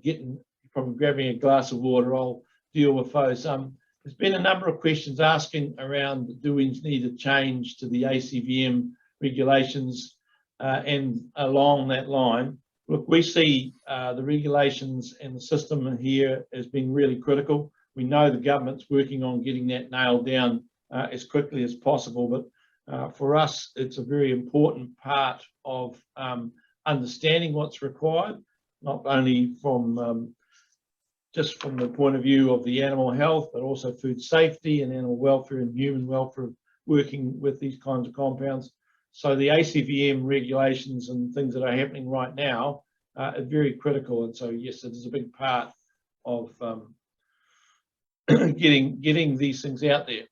probably grabbing a glass of water, I'll deal with those. There's been a number of questions asking around, do we need a change to the ACVM regulations, and along that line, look, we see the regulations and the system here as being really critical. We know the government's working on getting that nailed down as quickly as possible, but for us, it's a very important part of understanding what's required, not only from just from the point of view of the animal health, but also food safety and animal welfare and human welfare, working with these kinds of compounds. So the ACVM regulations and things that are happening right now are very critical. And so, yes, it is a big part of getting these things out there.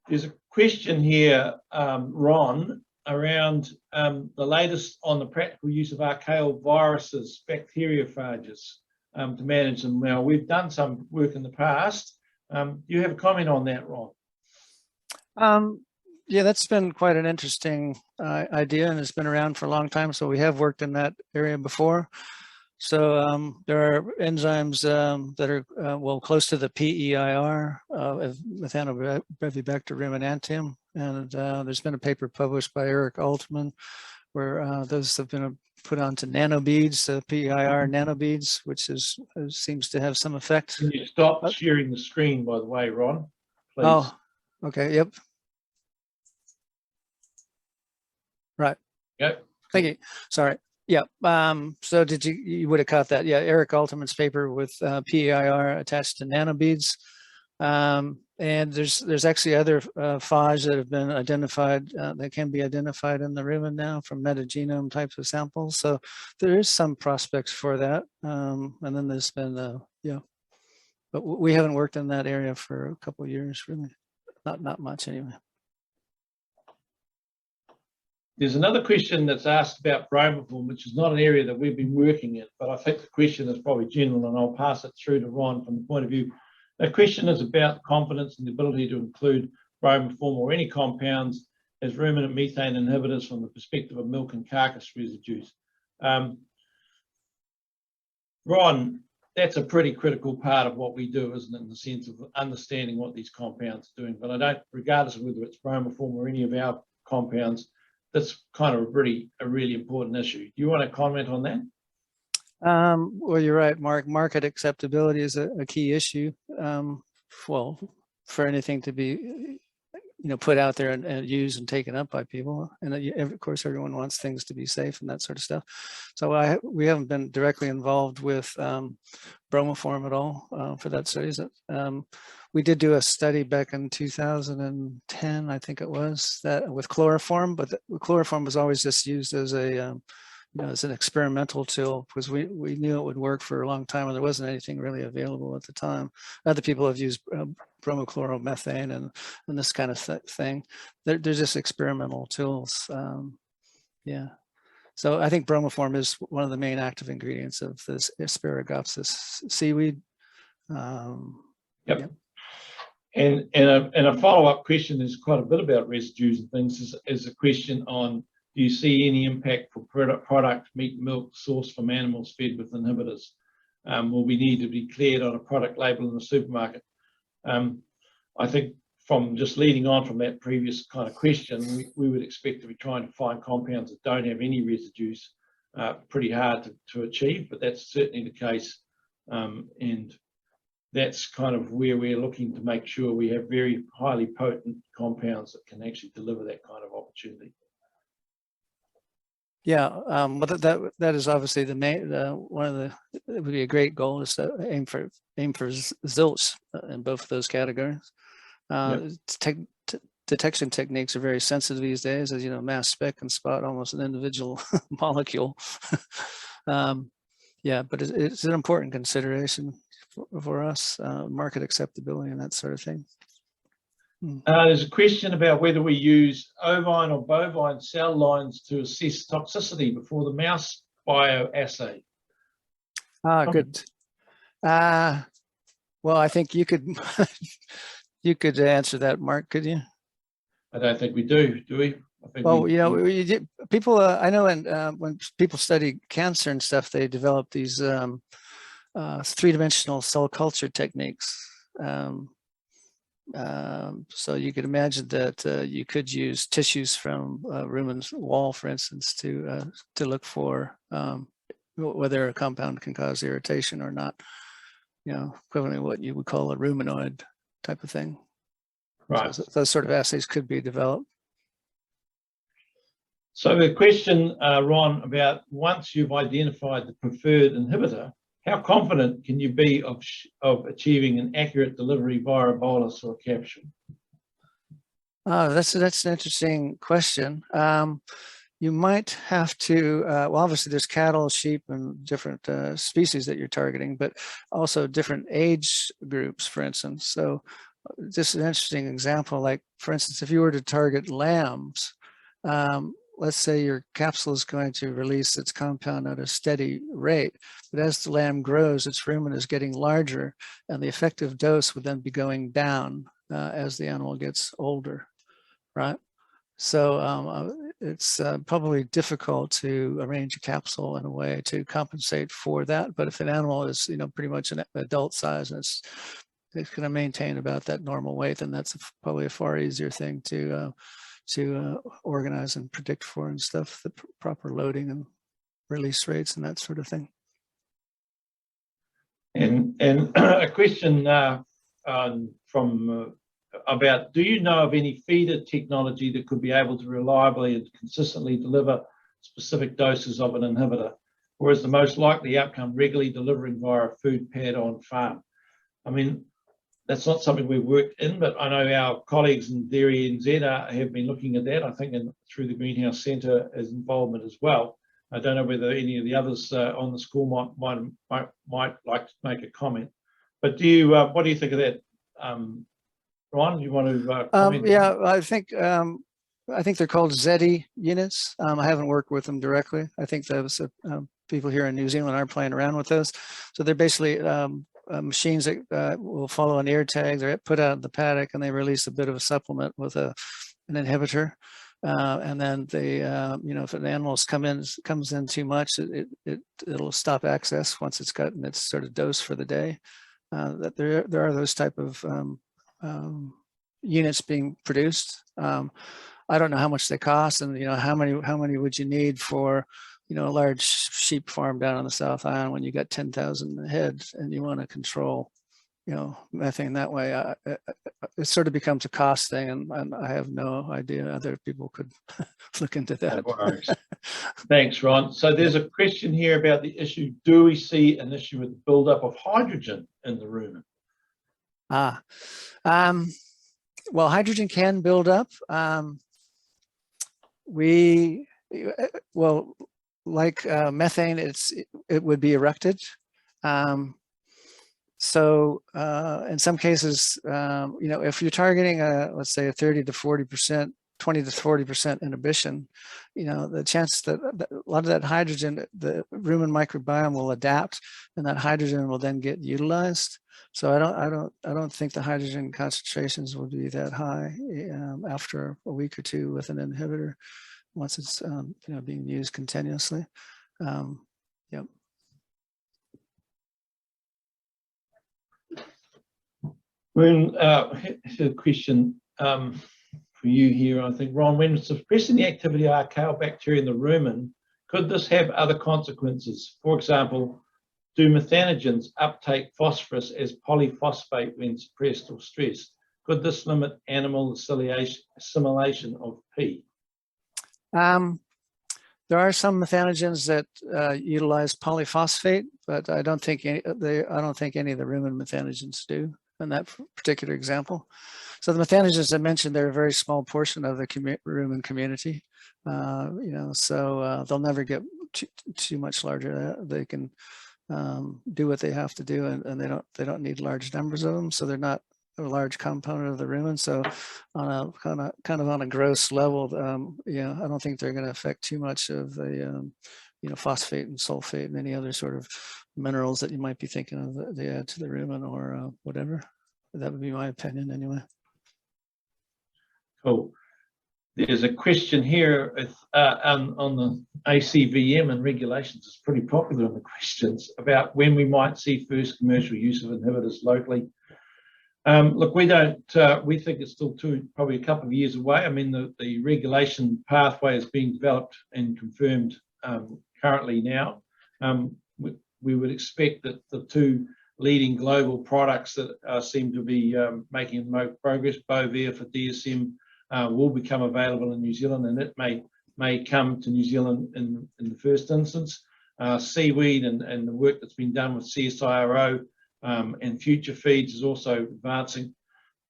There's a question here, Ron, around the latest on the practical use of archaeal viruses, bacteriophages, to manage them. Now, we've done some work in the past. Do you have a comment on that, Ron?
Yeah, that's been quite an interesting idea, and it's been around for a long time. So we have worked in that area before. So there are enzymes that are well close to the PEIR of Methanobrevibacter ruminantium, and there's been a paper published by Eric Altman where those have been put onto nanobeads, PEIR nanobeads, which seems to have some effect.
Can you stop sharing the screen, by the way, Ron? Please.
Oh, okay. Yep. Right.
Yep.
Thank you. Sorry. Yeah. So you would have caught that? Yeah. Eric Altman's paper with PEIR attached to nanobeads. And there's actually other phage that have been identified that can be identified in the rumen now from metagenome types of samples. So there is some prospects for that. And then there's been yeah, but we haven't worked in that area for a couple of years, really. Not much anyway.
There's another question that's asked about bromoform, which is not an area that we've been working in, but I think the question is probably general, and I'll pass it through to Ron from the point of view. The question is about confidence and the ability to include bromoform or any compounds as ruminant methane inhibitors from the perspective of milk and carcass residues. Ron, that's a pretty critical part of what we do, isn't it, in the sense of understanding what these compounds are doing. But I don't, regardless of whether it's bromoform or any of our compounds, that's kind of a really important issue. Do you want to comment on that?
Well, you're right, Mark. Market acceptability is a key issue. Well, for anything to be, put out there and used and taken up by people. And of course, everyone wants things to be safe and that sort of stuff. So we haven't been directly involved with bromoform at all for that studies. We did do a study back in 2010, I think it was, that with chloroform, but chloroform was always just used as a as an experimental tool, because we knew it would work for a long time and there wasn't anything really available at the time. Other people have used bromochloromethane and this kind of thing. They're just experimental tools. Yeah. So I think bromoform is one of the main active ingredients of this Asparagopsis seaweed.
Yep. And a follow-up question is quite a bit about residues and things is a question on, do you see any impact for product meat, milk sourced from animals fed with inhibitors? Will we need to be cleared on a product label in the supermarket? I think from just leading on from that previous kind of question, we would expect to be trying to find compounds that don't have any residues. Pretty hard to achieve, but that's certainly the case. And that's kind of where we're looking to make sure we have very highly potent compounds that can actually deliver that kind of opportunity.
Yeah, but that is obviously the main one of the, it would be a great goal is to aim for zilch in both of those categories. Yep. Detection techniques are very sensitive these days, as you know, mass spec can spot almost an individual molecule. Yeah, but it's an important consideration for us, market acceptability and that sort of thing.
There's a question about whether we use ovine or bovine cell lines to assess toxicity before the mouse bioassay.
Good. Well, I think you could you could answer that, Mark, could you?
I don't think we do we? I think
well, people, I know when people study cancer and stuff, they develop these three-dimensional cell culture techniques. So you could imagine that you could use tissues from rumen's wall, for instance, to look for whether a compound can cause irritation or not. Equivalent to what you would call a rumenoid type of thing.
Right.
So those sort of assays could be developed.
So the question, Ron, about once you've identified the preferred inhibitor, how confident can you be of achieving an accurate delivery via a bolus or a capsule?
That's an interesting question. You might have to, well, obviously there's cattle, sheep, and different species that you're targeting, but also different age groups, for instance. So just an interesting example, like, for instance, if you were to target lambs, let's say your capsule is going to release its compound at a steady rate, but as the lamb grows, its rumen is getting larger, and the effective dose would then be going down as the animal gets older, right? So it's probably difficult to arrange a capsule in a way to compensate for that. But if an animal is, pretty much an adult size and it's going to maintain about that normal weight, then that's probably a far easier thing to organize and predict for and stuff, the proper loading and release rates and that sort of thing.
And a question from about, do you know of any feeder technology that could be able to reliably and consistently deliver specific doses of an inhibitor, or is the most likely outcome regularly delivering via a food pad on farm? I mean, that's not something we've worked in, but I know our colleagues in Dairy NZ have been looking at that, I think, through the Greenhouse Centre as involvement as well. I don't know whether any of the others on the school might like to make a comment. But do you, what do you think of that? Ron, you want to comment?
Yeah, I think they're called ZEDI units. I haven't worked with them directly. I think those people here in New Zealand are playing around with those. So they're basically machines that will follow an ear tag. They're put out in the paddock and they release a bit of a supplement with an inhibitor. And then they, if an animal comes in too much, it'll stop access once it's gotten its sort of dose for the day. That there are those type of units being produced. I don't know how much they cost, and how many would you need for a large sheep farm down on the South Island when you got 10,000 heads and you want to control methane that way. It sort of becomes a cost thing, and I have no idea. Other people could look into that.
Thanks, Ron. So there's a question here about the issue. Do we see an issue with the buildup of hydrogen in the rumen?
Well, hydrogen can build up. Like methane, it would be eructed. So in some cases, if you're targeting let's say a 30 to 40%, 20 to 40% inhibition, the chance that a lot of that hydrogen, the rumen microbiome will adapt, and that hydrogen will then get utilized. So I don't think the hydrogen concentrations will be that high after a week or two with an inhibitor, once it's being used continuously. Yep.
Here's a question for you here, I think, Ron. When suppressing the activity of archaeal bacteria in the rumen, could this have other consequences? For example, do methanogens uptake phosphorus as polyphosphate when suppressed or stressed? Could this limit animal assimilation of P?
There are some methanogens that utilize polyphosphate, but I don't think any of the rumen methanogens do in that particular example. So the methanogens I mentioned, they're a very small portion of the rumen community. So they'll never get too much larger. They can do what they have to do, and they don't need large numbers of them. So they're not a large component of the rumen. So on a kind of on a gross level, I don't think they're going to affect too much of the phosphate and sulfate and any other sort of minerals that you might be thinking of that they add to the rumen or whatever. That would be my opinion anyway.
Cool. There's a question here on the ACVM and regulations. It's pretty popular in the questions about when we might see first commercial use of inhibitors locally. Look, we think it's still probably a couple of years away. I mean, the regulation pathway is being developed and confirmed currently now. We would expect that the two leading global products that seem to be making the most progress, Bovaer for DSM, will become available in New Zealand, and it may come to New Zealand in the first instance. Seaweed and the work that's been done with CSIRO and FutureFeed is also advancing.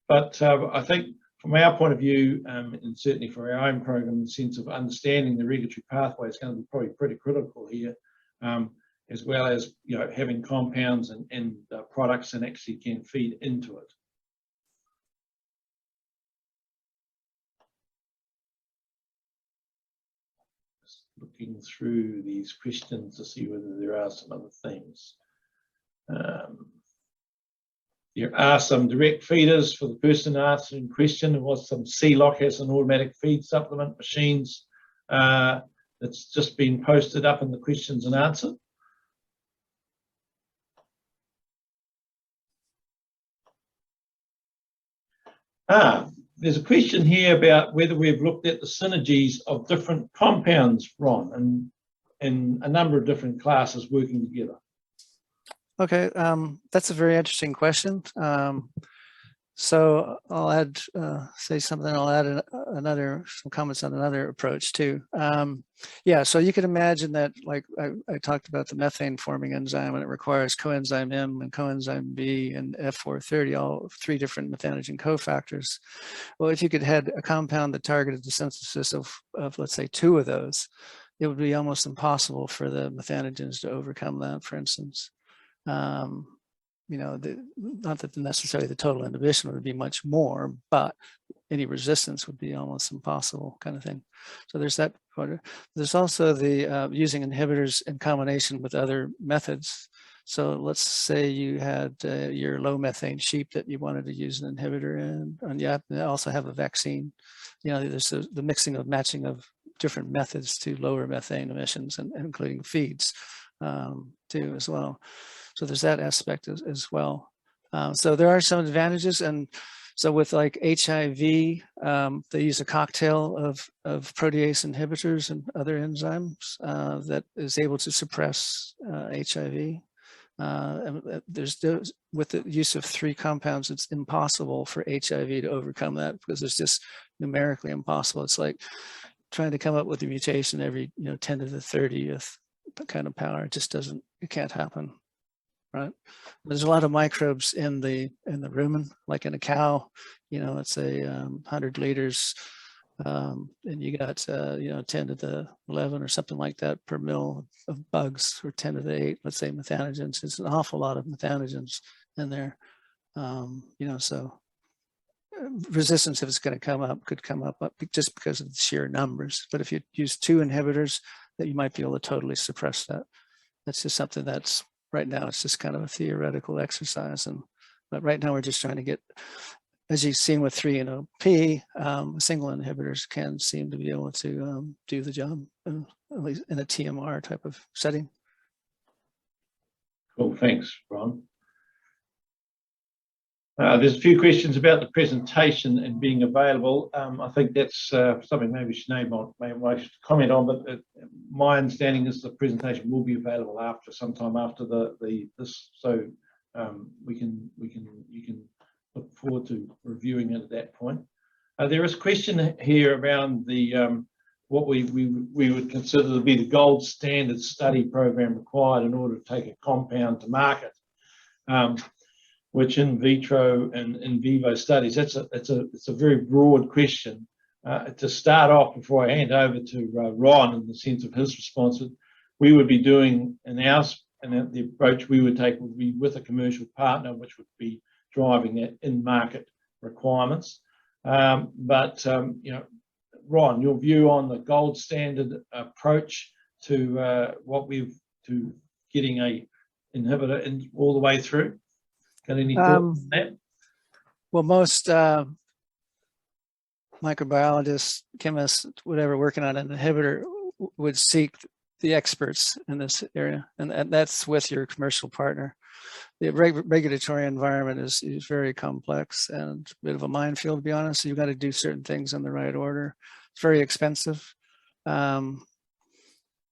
But I think from our point of view, and certainly for our own program, the sense of understanding the regulatory pathway is going to be probably pretty critical here, as well as having compounds and products that actually can feed into it. Just looking through these questions to see whether there are some other things. There are some direct feeders for the person answering question. There was some CLOC has an automatic feed supplement machines that's just been posted up in the questions and answer. There's a question here about whether we've looked at the synergies of different compounds, Ron, and a number of different classes working together.
Okay, that's a very interesting question. So I'll add, say something, I'll add some comments on another approach too. Yeah, so you can imagine that, like I talked about the methane forming enzyme, and it requires coenzyme M and coenzyme B and F430, all 3 different methanogen cofactors. Well, if you could have a compound that targeted the synthesis of let's say 2 of those, it would be almost impossible for the methanogens to overcome that, for instance. Not that necessarily the total inhibition would be much more, but any resistance would be almost impossible, kind of thing. So there's that part. There's also the using inhibitors in combination with other methods. So let's say you had your low methane sheep that you wanted to use an inhibitor in, and you also have a vaccine. You know, there's the mixing of matching of different methods to lower methane emissions, and including feeds too as well. So there's that aspect as well. So there are some advantages, and so with like HIV, they use a cocktail of protease inhibitors and other enzymes that is able to suppress HIV. With the use of 3 compounds, it's impossible for HIV to overcome that, because it's just numerically impossible. It's like trying to come up with a mutation every 10 to the 30th kind of power. It just doesn't, it can't happen, right? There's a lot of microbes in the rumen, like in a cow. It's a 100 liters, and you got 10 to the 11 or something like that per mil of bugs, or 10 to the 8, let's say, methanogens. It's an awful lot of methanogens in there. So resistance, if it's going to come up, could come up just because of the sheer numbers. But if you use 2 inhibitors, that you might be able to totally suppress that. That's just something that's right now, it's just kind of a theoretical exercise. But right now we're just trying to get, as you've seen with 3-NOP, single inhibitors can seem to be able to do the job, at least in a TMR type of setting.
Cool, thanks, Ron. There's a few questions about the presentation and being available. I think that's something maybe Sinead might comment on, but my understanding is the presentation will be available sometime after this, so you can look forward to reviewing it at that point. There is a question here around the what we would consider to be the gold standard study program required in order to take a compound to market. Which in vitro and in vivo studies, it's a very broad question. To start off, before I hand over to Ron in the sense of his response, we would be doing and the approach we would take would be with a commercial partner, which would be driving that in-market requirements. Ron, your view on the gold standard approach to getting a inhibitor in all the way through. Got any thoughts on that?
Well, most microbiologists, chemists, whatever, working on an inhibitor would seek the experts in this area, and that's with your commercial partner. The regulatory environment is very complex and a bit of a minefield, to be honest. So you've got to do certain things in the right order. It's very expensive. So you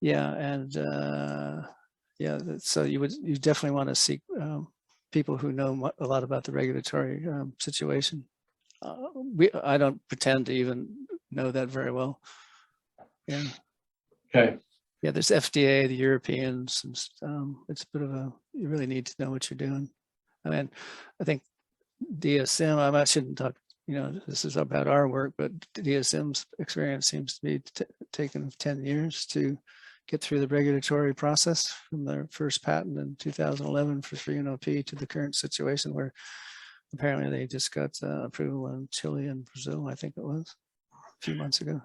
definitely want to seek people who know a lot about the regulatory situation. I don't pretend to even know that very well. Yeah.
Okay.
Yeah, there's FDA, the Europeans, and it's a bit of you really need to know what you're doing. I mean, I think DSM, I shouldn't talk, this is about our work, but DSM's experience seems to be taking 10 years to get through the regulatory process from their first patent in 2011 for 3-NOP to the current situation where apparently they just got approval in Chile and Brazil, I think it was, a few months ago.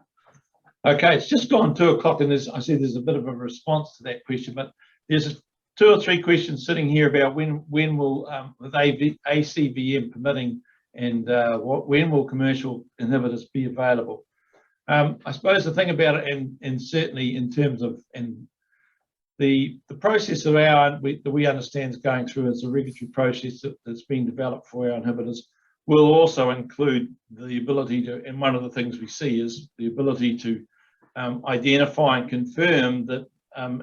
Okay, it's just gone 2 o'clock, and I see there's a bit of a response to that question, but there's 2 or 3 questions sitting here about when will, with ACVM permitting, and when will commercial inhibitors be available? I suppose the thing about it, and certainly in terms of the process that we understand is going through as a regulatory process that's been developed for our inhibitors, will also include the ability to, and one of the things we see is the ability to identify and confirm that,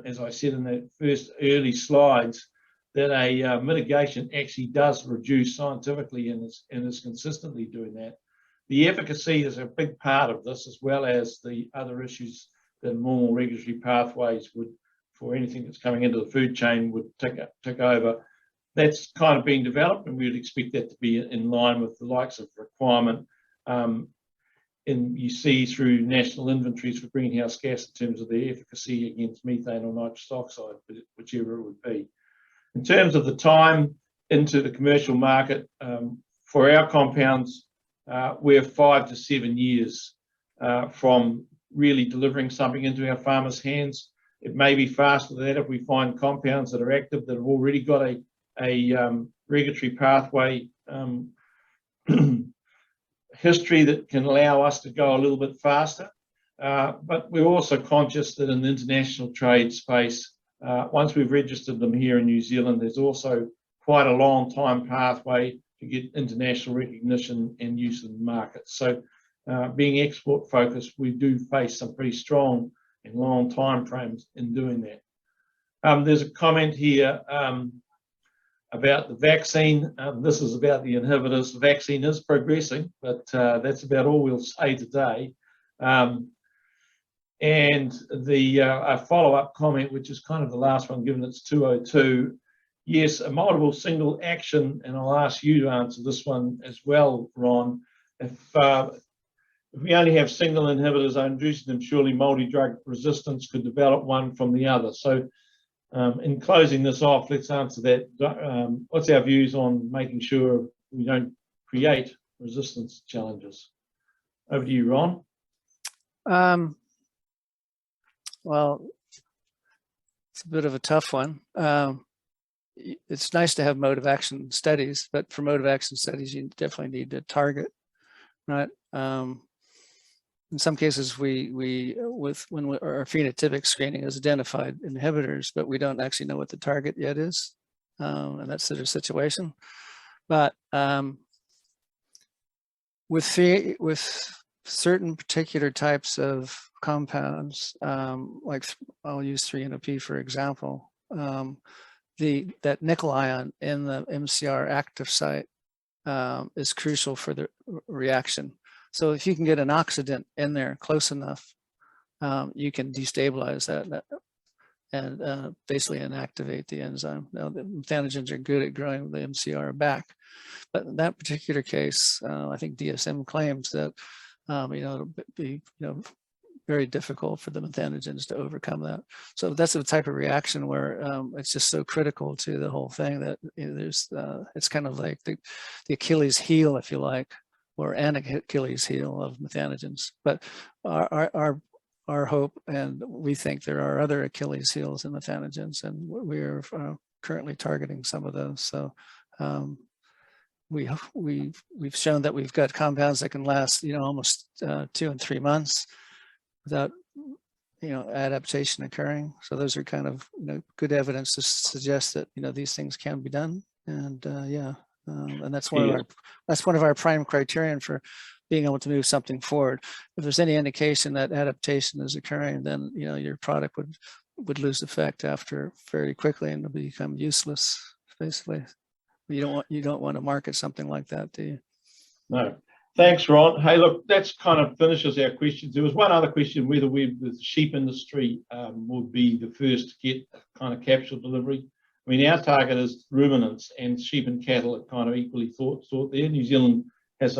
as I said in the first early slides, that a mitigation actually does reduce scientifically and is consistently doing that. The efficacy is a big part of this, as well as the other issues that normal regulatory pathways would, for anything that's coming into the food chain, would tick over. That's kind of being developed, and we would expect that to be in line with the likes of requirement you see through national inventories for greenhouse gas in terms of the efficacy against methane or nitrous oxide, whichever it would be. In terms of the time into the commercial market, for our compounds, we're 5 to 7 years from really delivering something into our farmers' hands. It may be faster than that if we find compounds that are active that have already got a regulatory pathway history that can allow us to go a little bit faster. But we're also conscious that in the international trade space, once we've registered them here in New Zealand, there's also quite a long time pathway to get international recognition and use in the market. So being export focused, we do face some pretty strong and long time frames in doing that. There's a comment here about the vaccine. This is about the inhibitors. The vaccine is progressing, but that's about all we'll say today. And the a follow-up comment, which is kind of the last one, given it's 2:02. Yes, a multiple single action, and I'll ask you to answer this one as well, Ron. If we only have single inhibitors inducing them, surely multi-drug resistance could develop one from the other. So in closing this off, let's answer that. What's our views on making sure we don't create resistance challenges? Over to you, Ron.
Well, it's a bit of a tough one. It's nice to have mode of action studies, but for mode of action studies, you definitely need to target, right? In some cases, when our phenotypic screening has identified inhibitors, but we don't actually know what the target yet is, and that's sort of situation. But with certain particular types of compounds, like I'll use 3-NOP for example, that nickel ion in the MCR active site is crucial for the reaction. So if you can get an oxidant in there close enough, you can destabilize that and basically inactivate the enzyme. Now the methanogens are good at growing the MCR back, but in that particular case, I think DSM claims that it'll be very difficult for the methanogens to overcome that. So that's the type of reaction where it's just so critical to the whole thing that there's it's kind of like the Achilles heel, if you like, or an Achilles heel of methanogens. But our hope, and we think there are other Achilles heels in methanogens, and we're currently targeting some of those. So we've shown that we've got compounds that can last almost 2 and 3 months without adaptation occurring. So those are kind of good evidence to suggest that these things can be done. And and that's one of our prime criterion for being able to move something forward. If there's any indication that adaptation is occurring, then your product would lose effect after very quickly and become useless, basically. You don't want to market something like that, do you?
No. Thanks, Ron. Hey, look, that's kind of finishes our questions. There was one other question, whether the sheep industry would be the first to get kind of capsule delivery. I mean, our target is ruminants, and sheep and cattle are kind of equally thought there. New Zealand has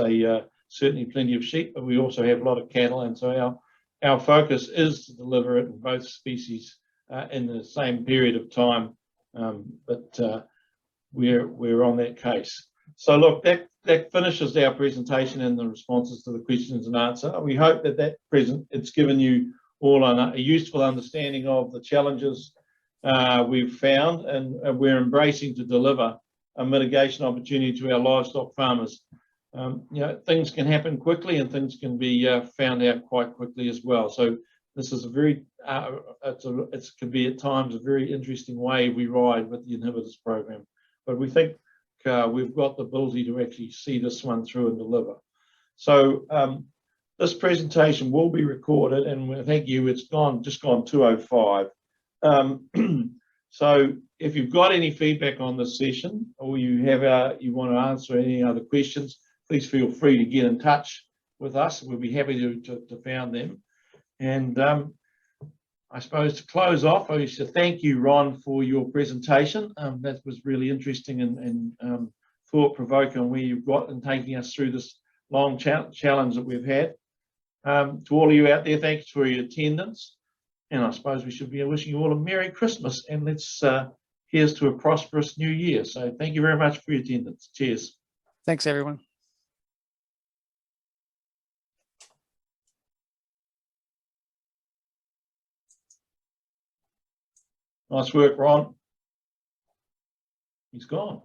certainly plenty of sheep, but we also have a lot of cattle, and so our focus is to deliver it in both species in the same period of time. But we're on that case. So look, that finishes our presentation and the responses to the questions and answer. We hope that it's given you all a useful understanding of the challenges we've found, and we're embracing to deliver a mitigation opportunity to our livestock farmers. Things can happen quickly, and things can be found out quite quickly as well. So this is a very, it can be at times a very interesting wave we ride with the inhibitors program. But we think we've got the ability to actually see this one through and deliver. So this presentation will be recorded, and thank you. It's just gone 2:05. So if you've got any feedback on this session, or you want to answer any other questions, please feel free to get in touch with us. We'll be happy to find them. And I suppose to close off, I used to thank you, Ron, for your presentation. That was really interesting and thought-provoking where you've got in taking us through this long challenge that we've had. To all of you out there, thanks for your attendance. And I suppose we should be wishing you all a Merry Christmas, and here's to a prosperous new year. So thank you very much for your attendance. Cheers.
Thanks, everyone.
Nice work, Ron. He's gone.